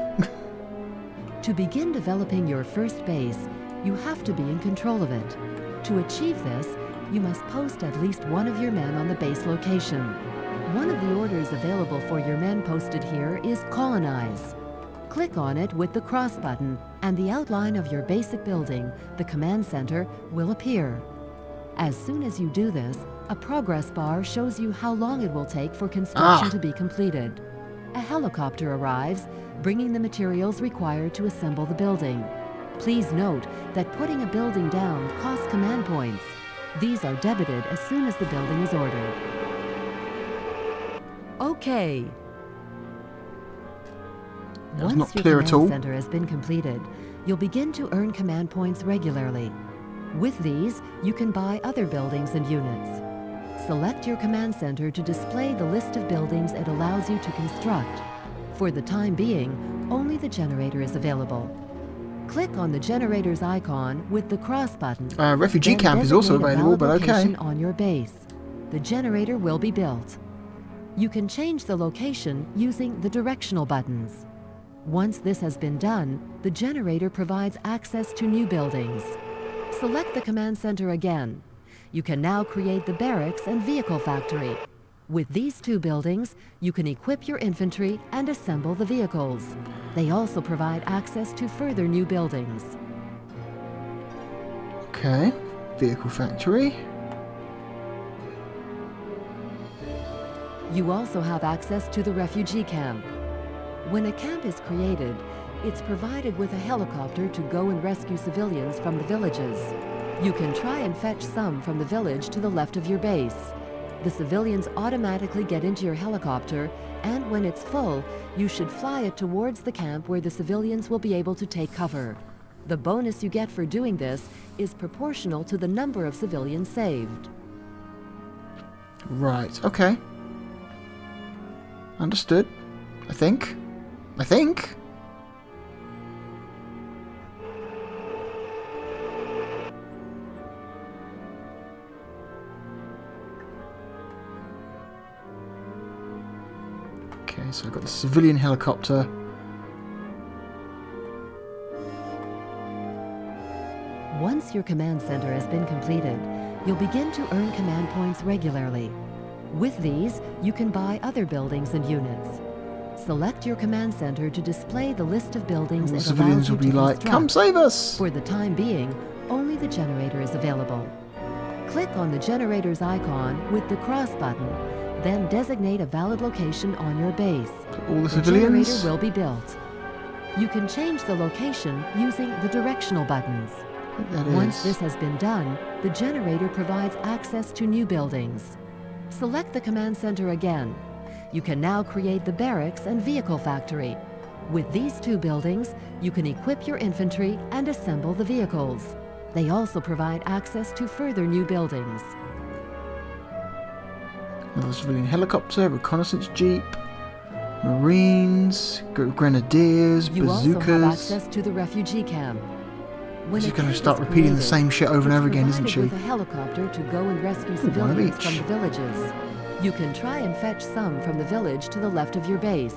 To begin developing your first base, you have to be in control of it. To achieve this, you must post at least one of your men on the base location. One of the orders available for your men posted here is Colonize. Click on it with the cross button, and the outline of your basic building, the command center, will appear. As soon as you do this, a progress bar shows you how long it will take for construction to be completed. A helicopter arrives, bringing the materials required to assemble the building. Please note that putting a building down costs command points. These are debited as soon as the building is ordered. Okay. That's not Once your clear at all. command center has been completed, you'll begin to earn command points regularly. With these, you can buy other buildings and units. Select your command center to display the list of buildings it allows you to construct. For the time being, only the generator is available. Click on the generator's icon with the cross button. Refugee Then camp is also designate a available, valid but okay. location on your base. The generator will be built. You can change the location using the directional buttons. Once this has been done, the generator provides access to new buildings. Select the command center again. You can now create the barracks and vehicle factory. With these two buildings, you can equip your infantry and assemble the vehicles. They also provide access to further new buildings. Okay, vehicle factory. You also have access to the refugee camp. When a camp is created, it's provided with a helicopter to go and rescue civilians from the villages. You can try and fetch some from the village to the left of your base. The civilians automatically get into your helicopter, and when it's full, you should fly it towards the camp where the civilians will be able to take cover. The bonus you get for doing this is proportional to the number of civilians saved. Right, okay. Understood. I think. Okay, so I've got the civilian helicopter. Once your command center has been completed, you'll begin to earn command points regularly. With these, you can buy other buildings and units. Select your command center to display the list of buildings And the it civilians allows you will be to like, construct. come save us! For the time being, only the generator is available. Click on the generator's icon with the cross button, then designate a valid location on your base. All the The civilians? generator will be built. You can change the location using the directional buttons. That Once is. this has been done, the generator provides access to new buildings. Select the command center again. You can now create the barracks and vehicle factory. With these two buildings, you can equip your infantry and assemble the vehicles. They also provide access to further new buildings. Another civilian helicopter, reconnaissance jeep, marines, grenadiers, You also have bazookas. access to the refugee camp. When She's a going to camp start is repeating the created, same shit over and it's over again, isn't provided she? with a helicopter to go and rescue one of civilians each. from the villages. You can try and fetch some from the village to the left of your base.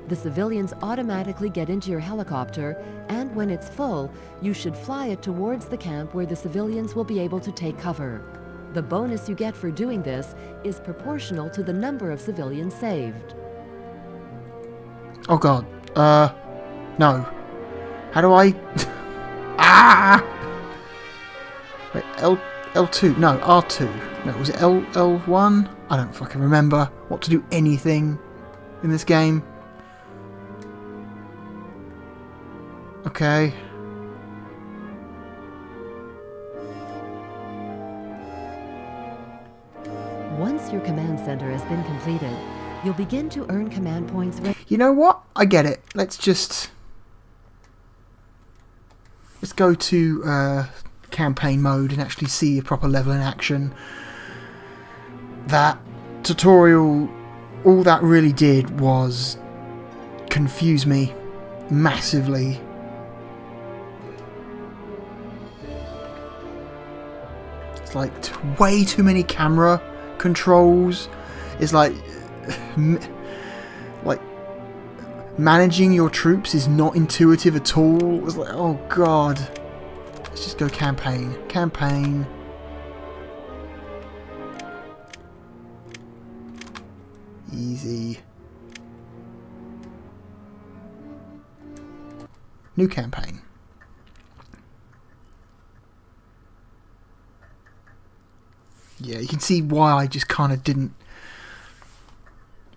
The civilians automatically get into your helicopter, and when it's full, you should fly it towards the camp where the civilians will be able to take cover. The bonus you get for doing this is proportional to the number of civilians saved. Oh god. No. How do I... Ah! Wait, L2? No, R2. No, was it L1? I don't fucking remember what to do anything in this game. Okay. Once your command center has been completed, you'll begin to earn command points. You know what? I get it. Let's go to campaign mode and actually see a proper level in action. That tutorial, all that really did was confuse me massively. It's like way too many camera controls. It's like Managing your troops is not intuitive at all. It's like, oh god. Let's just go campaign. Campaign. Easy. New campaign. Yeah, you can see why I just kind of didn't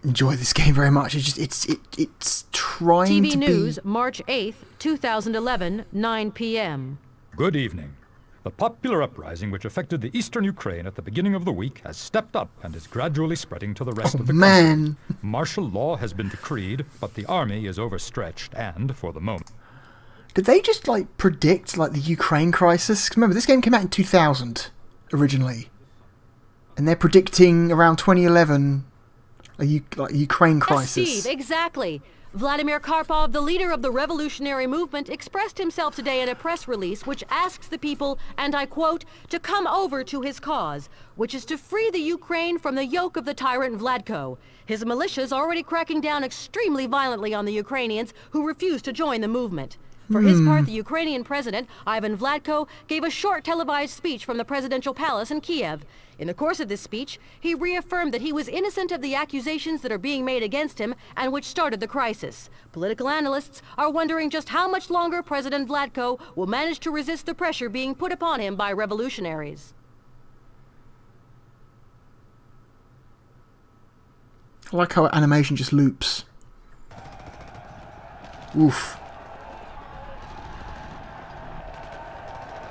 enjoy this game very much. It's trying TV to News, be... March 8th, 2011, 9 p.m. Good evening. The popular uprising which affected the eastern Ukraine at the beginning of the week has stepped up and is gradually spreading to the rest of the man. country. Martial law has been decreed, but the army is overstretched and, for the moment... Did they just, like, predict, like, the Ukraine crisis? 'Cause remember, this game came out in 2000, originally. And they're predicting around 2011 a Ukraine crisis. Yes, Steve, exactly. Vladimir Karpov, the leader of the revolutionary movement, expressed himself today in a press release which asks the people, and I quote, to come over to his cause, which is to free the Ukraine from the yoke of the tyrant Vladko. His militias already cracking down extremely violently on the Ukrainians who refuse to join the movement. For his part, the Ukrainian president, Ivan Vladko, gave a short televised speech from the presidential palace in Kiev. In the course of this speech, he reaffirmed that he was innocent of the accusations that are being made against him and which started the crisis. Political analysts are wondering just how much longer President Vladko will manage to resist the pressure being put upon him by revolutionaries. I like how animation just loops. Oof.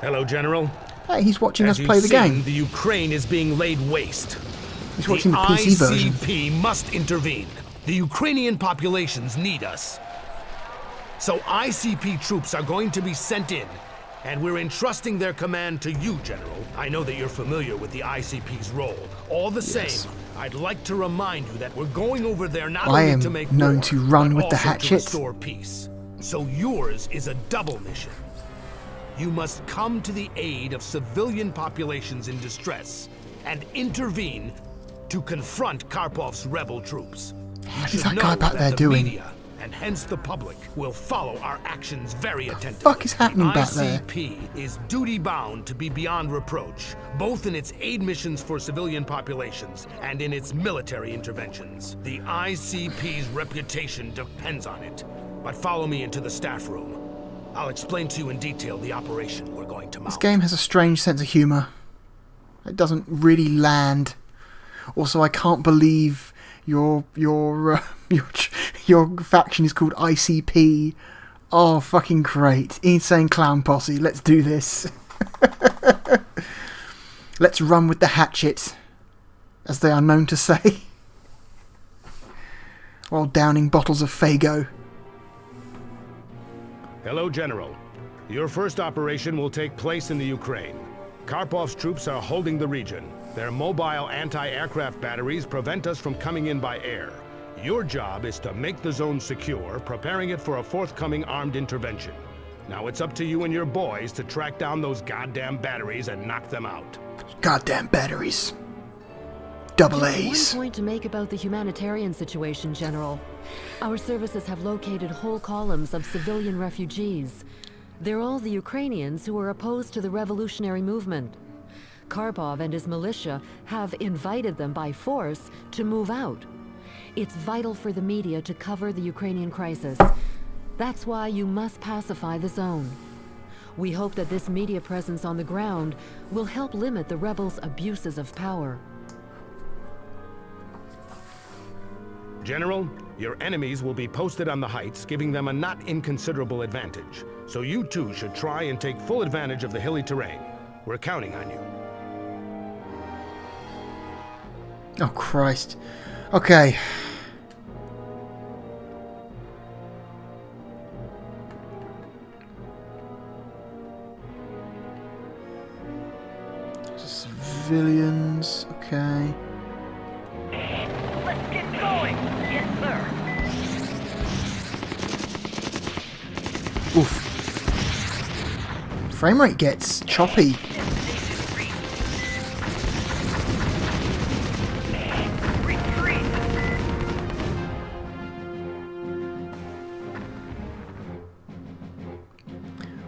Hello, General. Hey, he's watching us As play you've the seen, game. The Ukraine is being laid waste. He's watching the PC version. ICP must intervene. The Ukrainian populations need us. So ICP troops are going to be sent in, and we're entrusting their command to you, General. I know that you're familiar with the ICP's role. All the same, I'd like to remind you that we're going over there not I only am to make known war, to run but with the also hatchet. to restore peace. So yours is a double mission. You must come to the aid of civilian populations in distress and intervene to confront Karpov's rebel troops. What is that guy back there the doing? Media, and hence the public, will follow our actions very attentively. What the fuck is happening the back there? ICP is duty-bound to be beyond reproach, both in its aid missions for civilian populations and in its military interventions. The ICP's reputation depends on it. But follow me into the staff room. I'll explain to you in detail the operation we're going to mount. This game has a strange sense of humour. It doesn't really land. Also, I can't believe your faction is called ICP. Oh, fucking great. Insane Clown Posse. Let's do this. Let's run with the hatchet, as they are known to say, while downing bottles of Faygo. Hello, General. Your first operation will take place in the Ukraine. Karpov's troops are holding the region. Their mobile anti-aircraft batteries prevent us from coming in by air. Your job is to make the zone secure, preparing it for a forthcoming armed intervention. Now it's up to you and your boys to track down those goddamn batteries and knock them out. Goddamn batteries. Double A's. Just one point to make about the humanitarian situation, General. Our services have located whole columns of civilian refugees. They're all the Ukrainians who are opposed to the revolutionary movement. Karpov and his militia have invited them by force to move out. It's vital for the media to cover the Ukrainian crisis. That's why you must pacify the zone. We hope that this media presence on the ground will help limit the rebels' abuses of power. General, your enemies will be posted on the heights, giving them a not inconsiderable advantage. So you too should try and take full advantage of the hilly terrain. We're counting on you. Oh, Christ. Okay. Civilians, okay. Let's get going. Yes, sir. Oof. Frame rate gets choppy.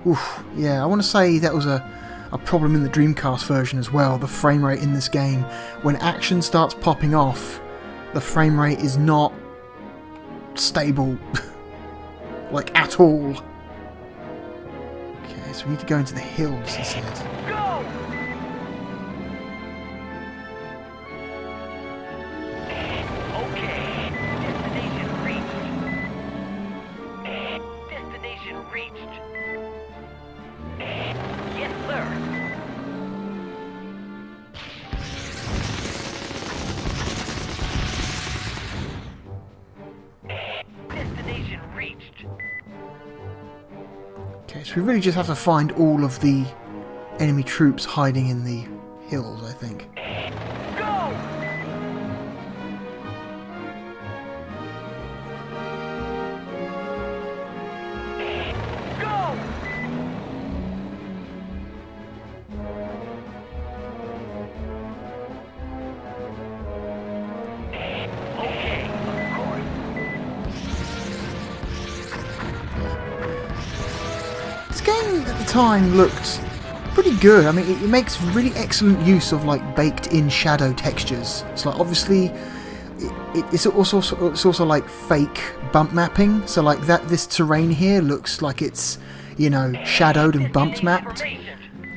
Oof, yeah, I want to say that was a problem in the Dreamcast version as well. The frame rate in this game, when action starts popping off, the frame rate is not stable, like at all. Okay, so we need to go into the hills, he said. Go! Okay. Destination reached. Destination reached. Yes, sir. Destination reached. Okay, so we really just have to find all of the enemy troops hiding in the hills, I think. Go! Go! Okay, of course. This game at the time looked pretty good. I mean, it makes really excellent use of like baked-in shadow textures. It's like obviously it's also like fake bump mapping. So like this terrain here looks like it's, you know, shadowed and bump mapped,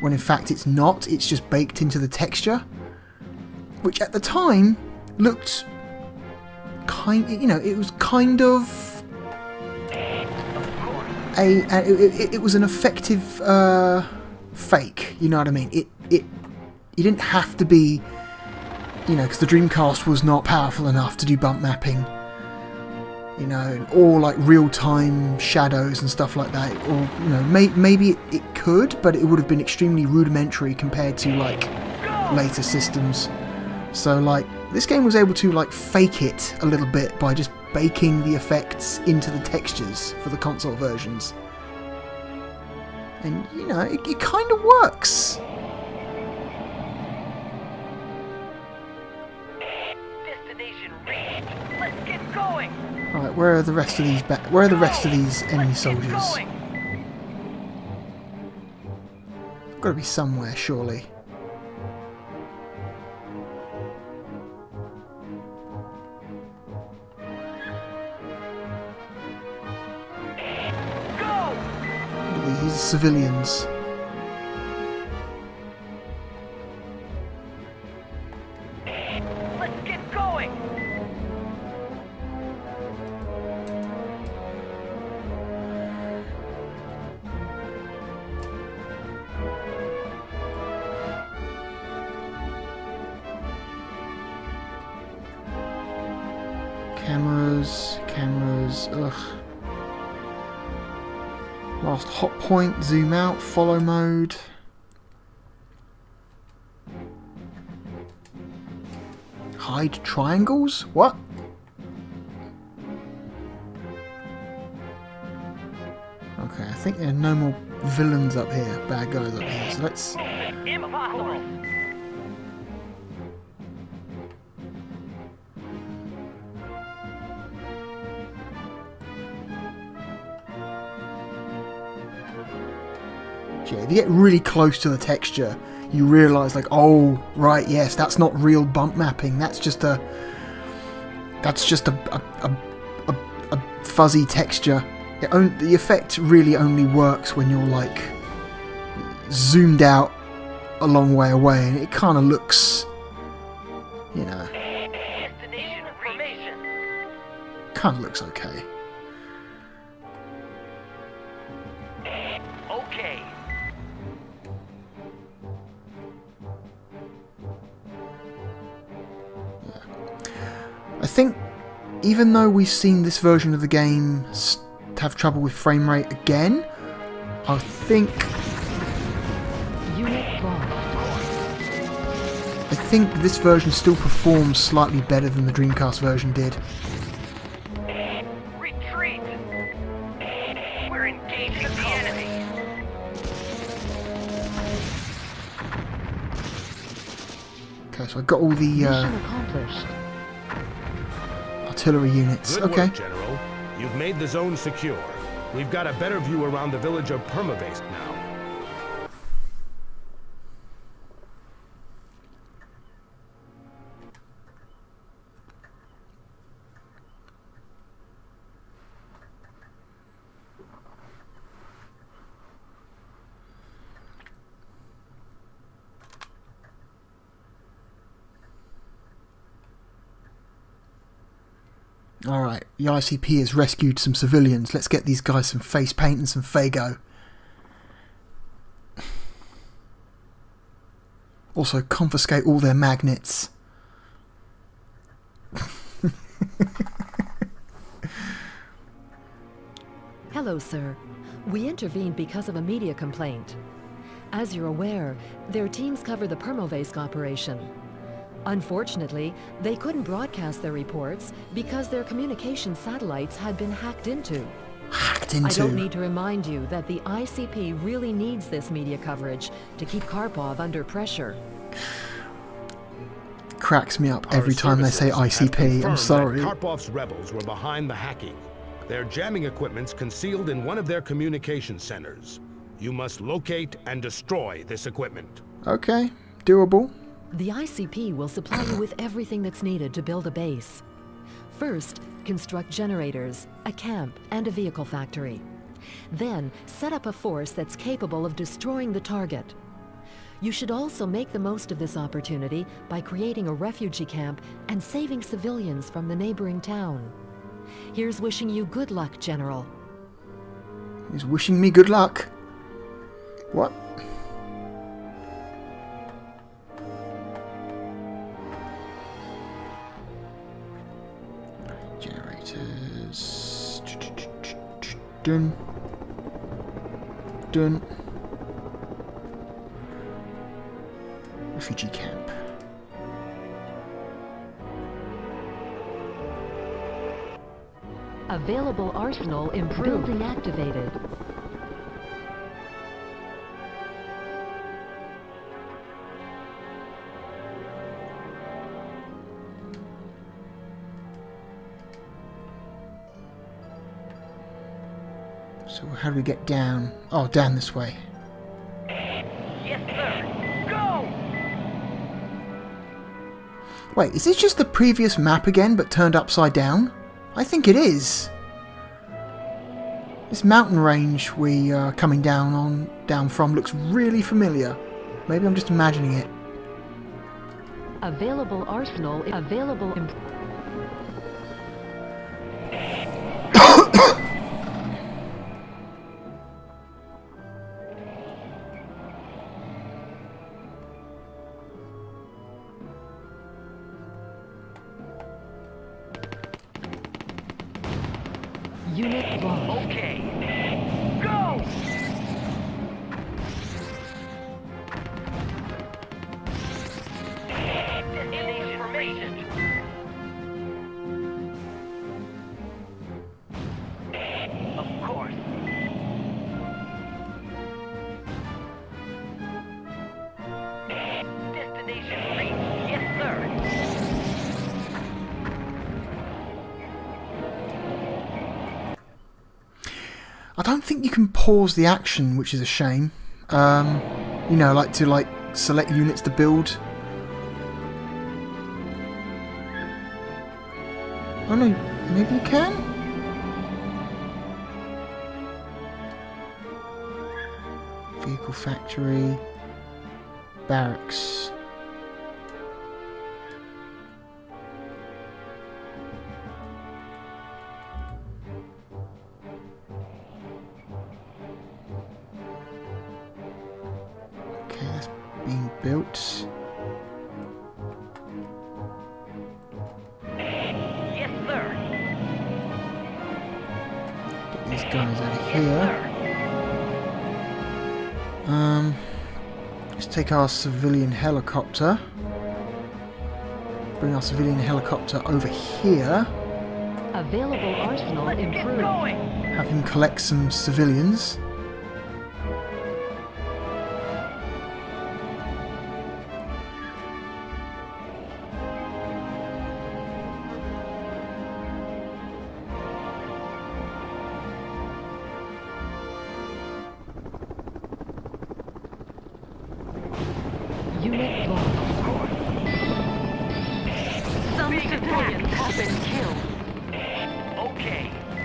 when in fact it's not. It's just baked into the texture, which at the time looked it was kind of it was an effective fake, you know what I mean? You didn't have to be, you know, because the Dreamcast was not powerful enough to do bump mapping, you know, or like real-time shadows and stuff like that, or, you know, maybe it could, but it would have been extremely rudimentary compared to like later systems. So like this game was able to like fake it a little bit by just baking the effects into the textures for the console versions. And, you know, it kind of works. Destination reached. Let's get going. Right, where are the rest of these where are the rest of these enemy soldiers? Got to be somewhere, surely. These are civilians. Let's get going. Cameras, ugh. Last hot point, zoom out, follow mode. Hide triangles? What? Okay, I think there are no more villains up here, bad guys up here, so let's... Impossible. Yeah, if you get really close to the texture, you realise, like, oh, right, yes, that's not real bump mapping. That's just a fuzzy texture. The effect really only works when you're like zoomed out a long way away, and it kind of looks, you know, Destination information. kind of looks okay. Okay. I think, even though we've seen this version of the game have trouble with frame rate again, I think this version still performs slightly better than the Dreamcast version did. Retreat. We're engaging the enemy. Okay, so I got all the artillery units. Good Okay. work, General. You've made the zone secure. We've got a better view around the village of Permavast now. Alright, the ICP has rescued some civilians. Let's get these guys some face paint and some Fago. Also, confiscate all their magnets. Hello, sir. We intervened because of a media complaint. As you're aware, their teams cover the Permovaisk operation. Unfortunately, they couldn't broadcast their reports because their communication satellites had been hacked into. I don't need to remind you that the ICP really needs this media coverage to keep Karpov under pressure. Cracks me up every time they say ICP. I'm sorry. Karpov's rebels were behind the hacking. Their jamming equipment's concealed in one of their communication centers. You must locate and destroy this equipment. Okay, doable. The ICP will supply you with everything that's needed to build a base. First, construct generators, a camp, and a vehicle factory. Then, set up a force that's capable of destroying the target. You should also make the most of this opportunity by creating a refugee camp and saving civilians from the neighboring town. Here's wishing you good luck, General. He's wishing me good luck. What? Generators. Done. Done. Refugee camp. Available arsenal improved. Building activated. So how do we get down? Oh, down this way. Yes, sir. Go! Wait, is this just the previous map again, but turned upside down? I think it is. This mountain range we are coming down from looks really familiar. Maybe I'm just imagining it. Available arsenal available. Unit lost. Okay. Go! Destination formation. Of course. Destination reached. Yes, sir. I don't think you can pause the action, which is a shame. You know, like to select units to build. Oh no, maybe you can? Vehicle factory. Barracks. Okay, that's being built. Yes, sir. Get these guys out of here. Let's take our civilian helicopter. Bring our civilian helicopter over here. Available arsenal improved. Have him collect some civilians.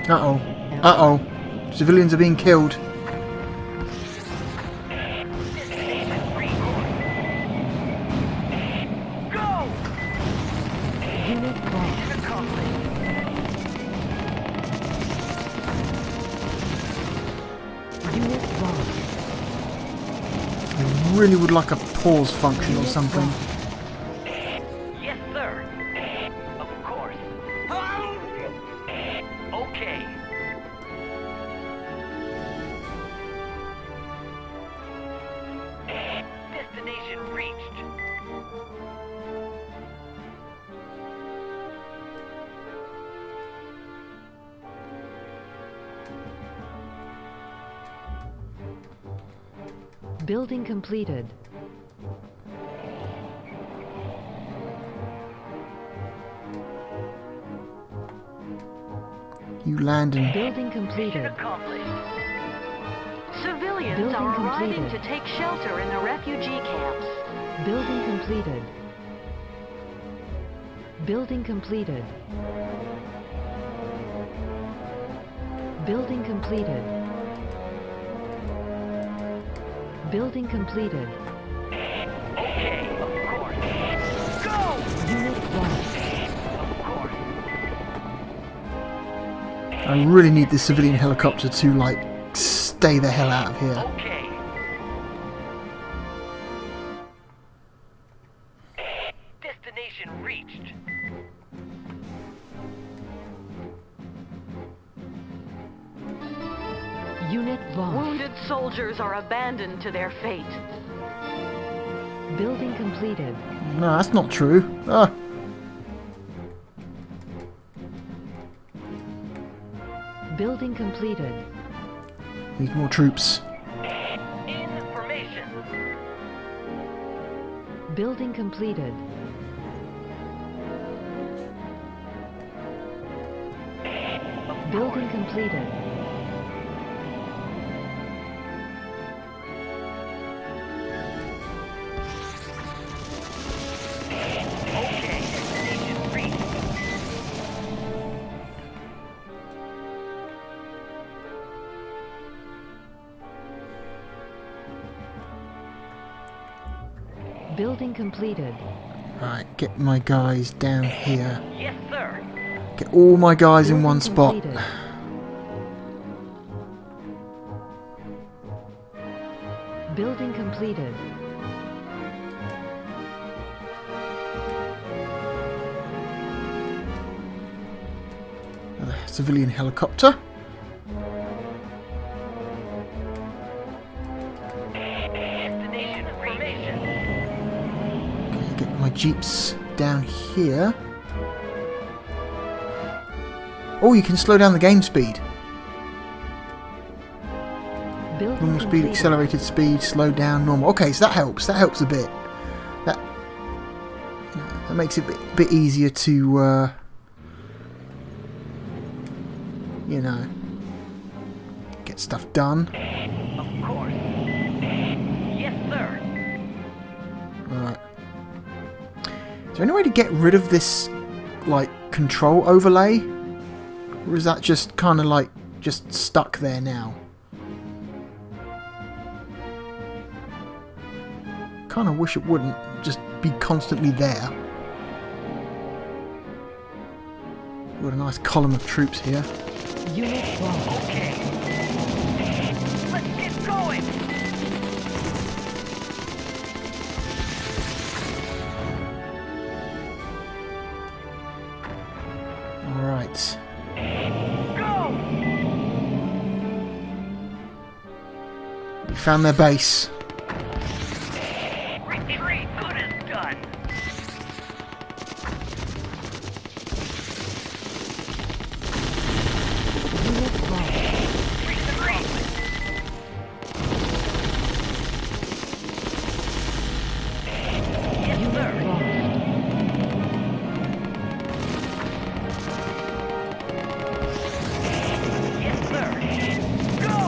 Uh-oh. Uh-oh. Civilians are being killed. Unit lost. Unit lost. I really would like a pause function or something. Yes, sir. Of course. Okay. Destination reached. Building completed. You land and... Building completed. Accomplished. Civilians Building are arriving completed. to take shelter in the refugee camps. Building completed. Building completed. Building completed. Building completed. Okay, of course. Go! Unit lost. Of course. I really need this civilian helicopter to, like, stay the hell out of here. Okay. Destination reached. Unit lost. Wounded soldiers are abandoned to their fate. Building completed. No, that's not true. Ah. Building completed. Need more troops. In formation. Building completed. Building completed. Okay, destination reached. Building completed. Right, get my guys down here. Yes, sir. Get all my guys in one spot. Completed. Building completed. Another civilian helicopter. Destination formation. Okay, get my jeeps down here. Oh, you can slow down the game speed. Building Normal speed, completed. accelerated speed, slow down, normal. Okay, so that helps. That helps a bit. That makes it a bit easier to, you know, get stuff done. Of course. Yes, sir. Right. Is there any way to get rid of this, like, control overlay? Or is that just kind of like, just stuck there now? Kind of wish it wouldn't just be constantly there. Got a nice column of troops here. Unit lost. Okay. Let's get going. Alright. Go! We found their base. Retreat, good as done. Unit lost. Retreat. Yes, Unit sir. lost. Yes, sir. Go!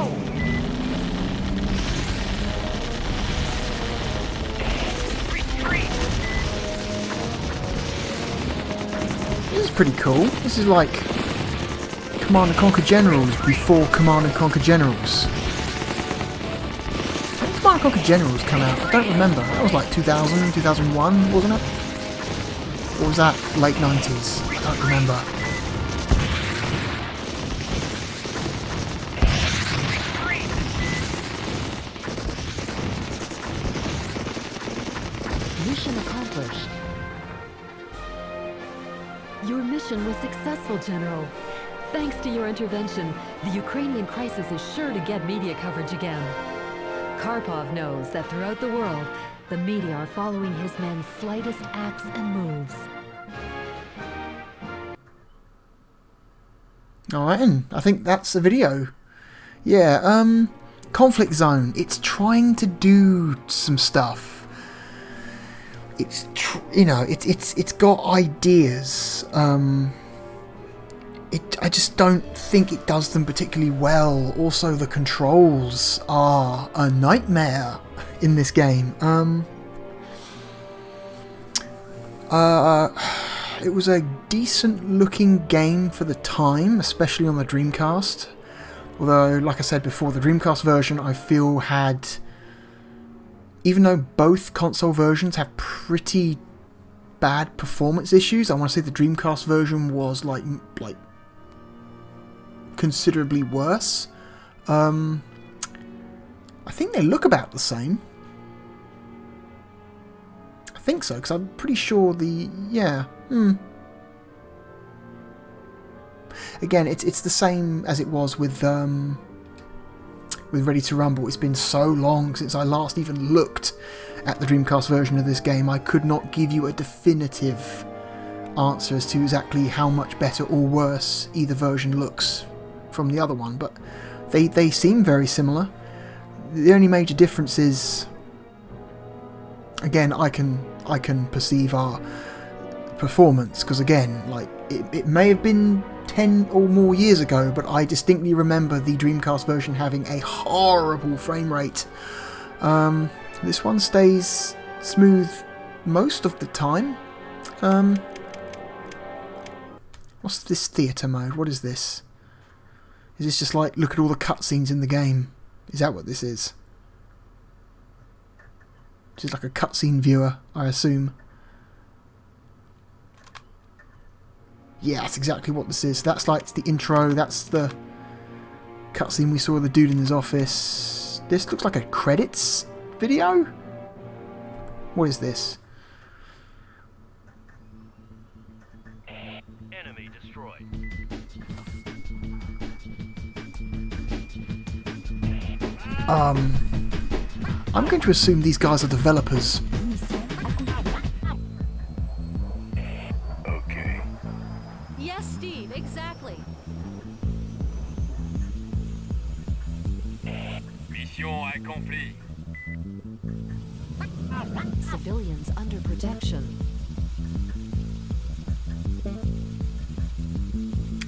Retreat. This is pretty cool. This is like Command & Conquer Generals before Command & Conquer Generals? When did Command & Conquer Generals come out? I don't remember. That was like 2000, 2001, wasn't it? Or was that late 90s? I don't remember. Mission accomplished. Your mission was successful, General. Thanks to your intervention, the Ukrainian crisis is sure to get media coverage again. Karpov knows that throughout the world, the media are following his men's slightest acts and moves. Alright, and I think that's the video. Yeah, Conflict Zone. It's trying to do some stuff. It's it's got ideas. I just don't think it does them particularly well. Also, the controls are a nightmare in this game. It was a decent looking game for the time, especially on the Dreamcast. Although, like I said before, the Dreamcast version I feel had, even though both console versions have pretty bad performance issues, I want to say the Dreamcast version was like considerably worse. I think they look about the same. I think so, because I'm pretty sure Again, it's the same as it was with Ready to Rumble. It's been so long since I last even looked at the Dreamcast version of this game. I could not give you a definitive answer as to exactly how much better or worse either version looks from the other one, but they seem very similar. The only major difference is, again, I can perceive our performance, because again, like it may have been 10 or more years ago, but I distinctly remember the Dreamcast version having a horrible frame rate. This one stays smooth most of the time. What's this theatre mode? What is this? Is this just like, look at all the cutscenes in the game? Is that what this is? Just like a cutscene viewer, I assume. Yeah, that's exactly what this is. That's like the intro, that's the cutscene we saw of the dude in his office. This looks like a credits video? What is this? Enemy destroyed. I'm going to assume these guys are developers. Yes, Steve, exactly. Mission accomplie. Civilians under protection.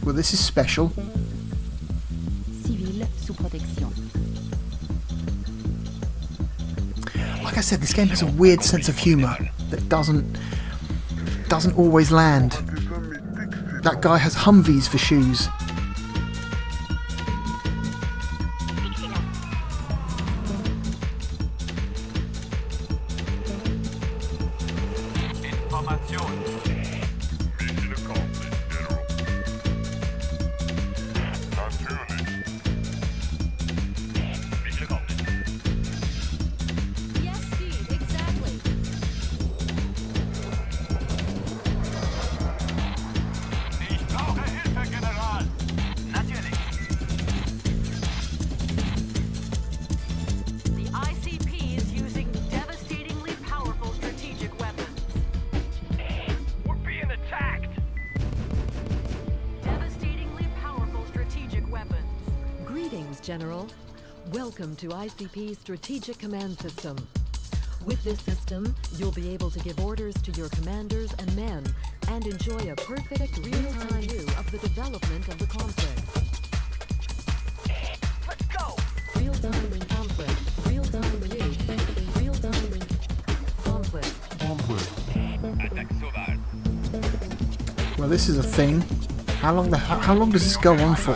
Well, this is special. Civil sous protection. Like I said, this game has a weird sense of humour that doesn't always land. That guy has Humvees for shoes. Yes, Steve, exactly. Ich brauche Hilfe, General. Natürlich. The ICP is using devastatingly powerful strategic weapons. We're being attacked. Devastatingly powerful strategic weapons. Greetings, General. Welcome to ICP's Strategic Command System. With this system, you'll be able to give orders to your commanders and men and enjoy a perfect real-time view of the development of the conflict. Let's go. Real-time conflict. Real-time create. Real-time conflict. Attaque sauvage. Well, this is a thing. How long does this go on for?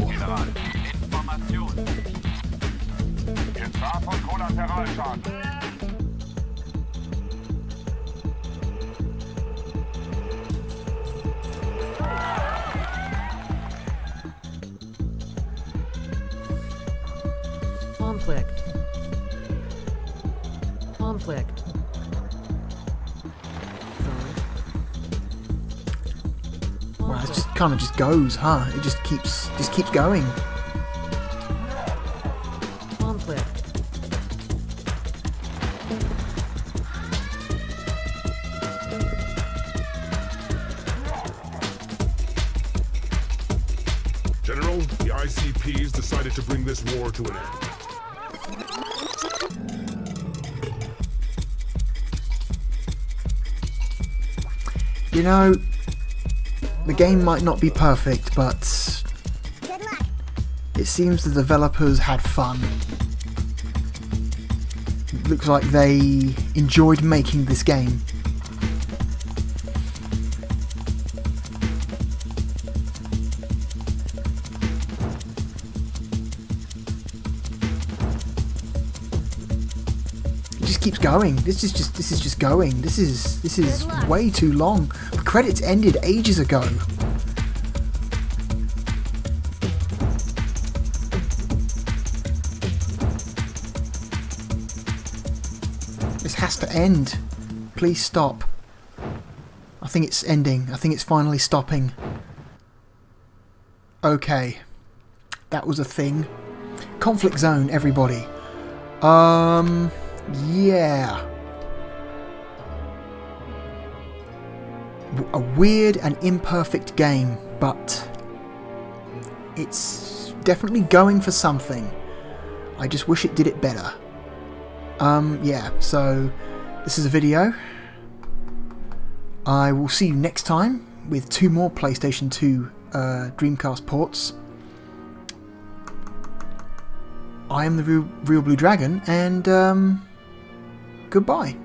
Conflict. Conflict. Well, it just kind of just goes, huh? It just keeps going. Conflict. General, the ICPs decided to bring this war to an end. You know, the game might not be perfect, but it seems the developers had fun. It looks like they enjoyed making this game. It just keeps going. This is just going. This is way too long. The credits ended ages ago. This has to end. Please stop. I think it's ending. I think it's finally stopping. Okay. That was a thing. Conflict Zone, everybody. Yeah. A weird and imperfect game, but it's definitely going for something. I just wish it did it better. Yeah, so this is a video. I will see you next time with 2 more PlayStation 2 Dreamcast ports. I am the Real Blue Dragon, and goodbye.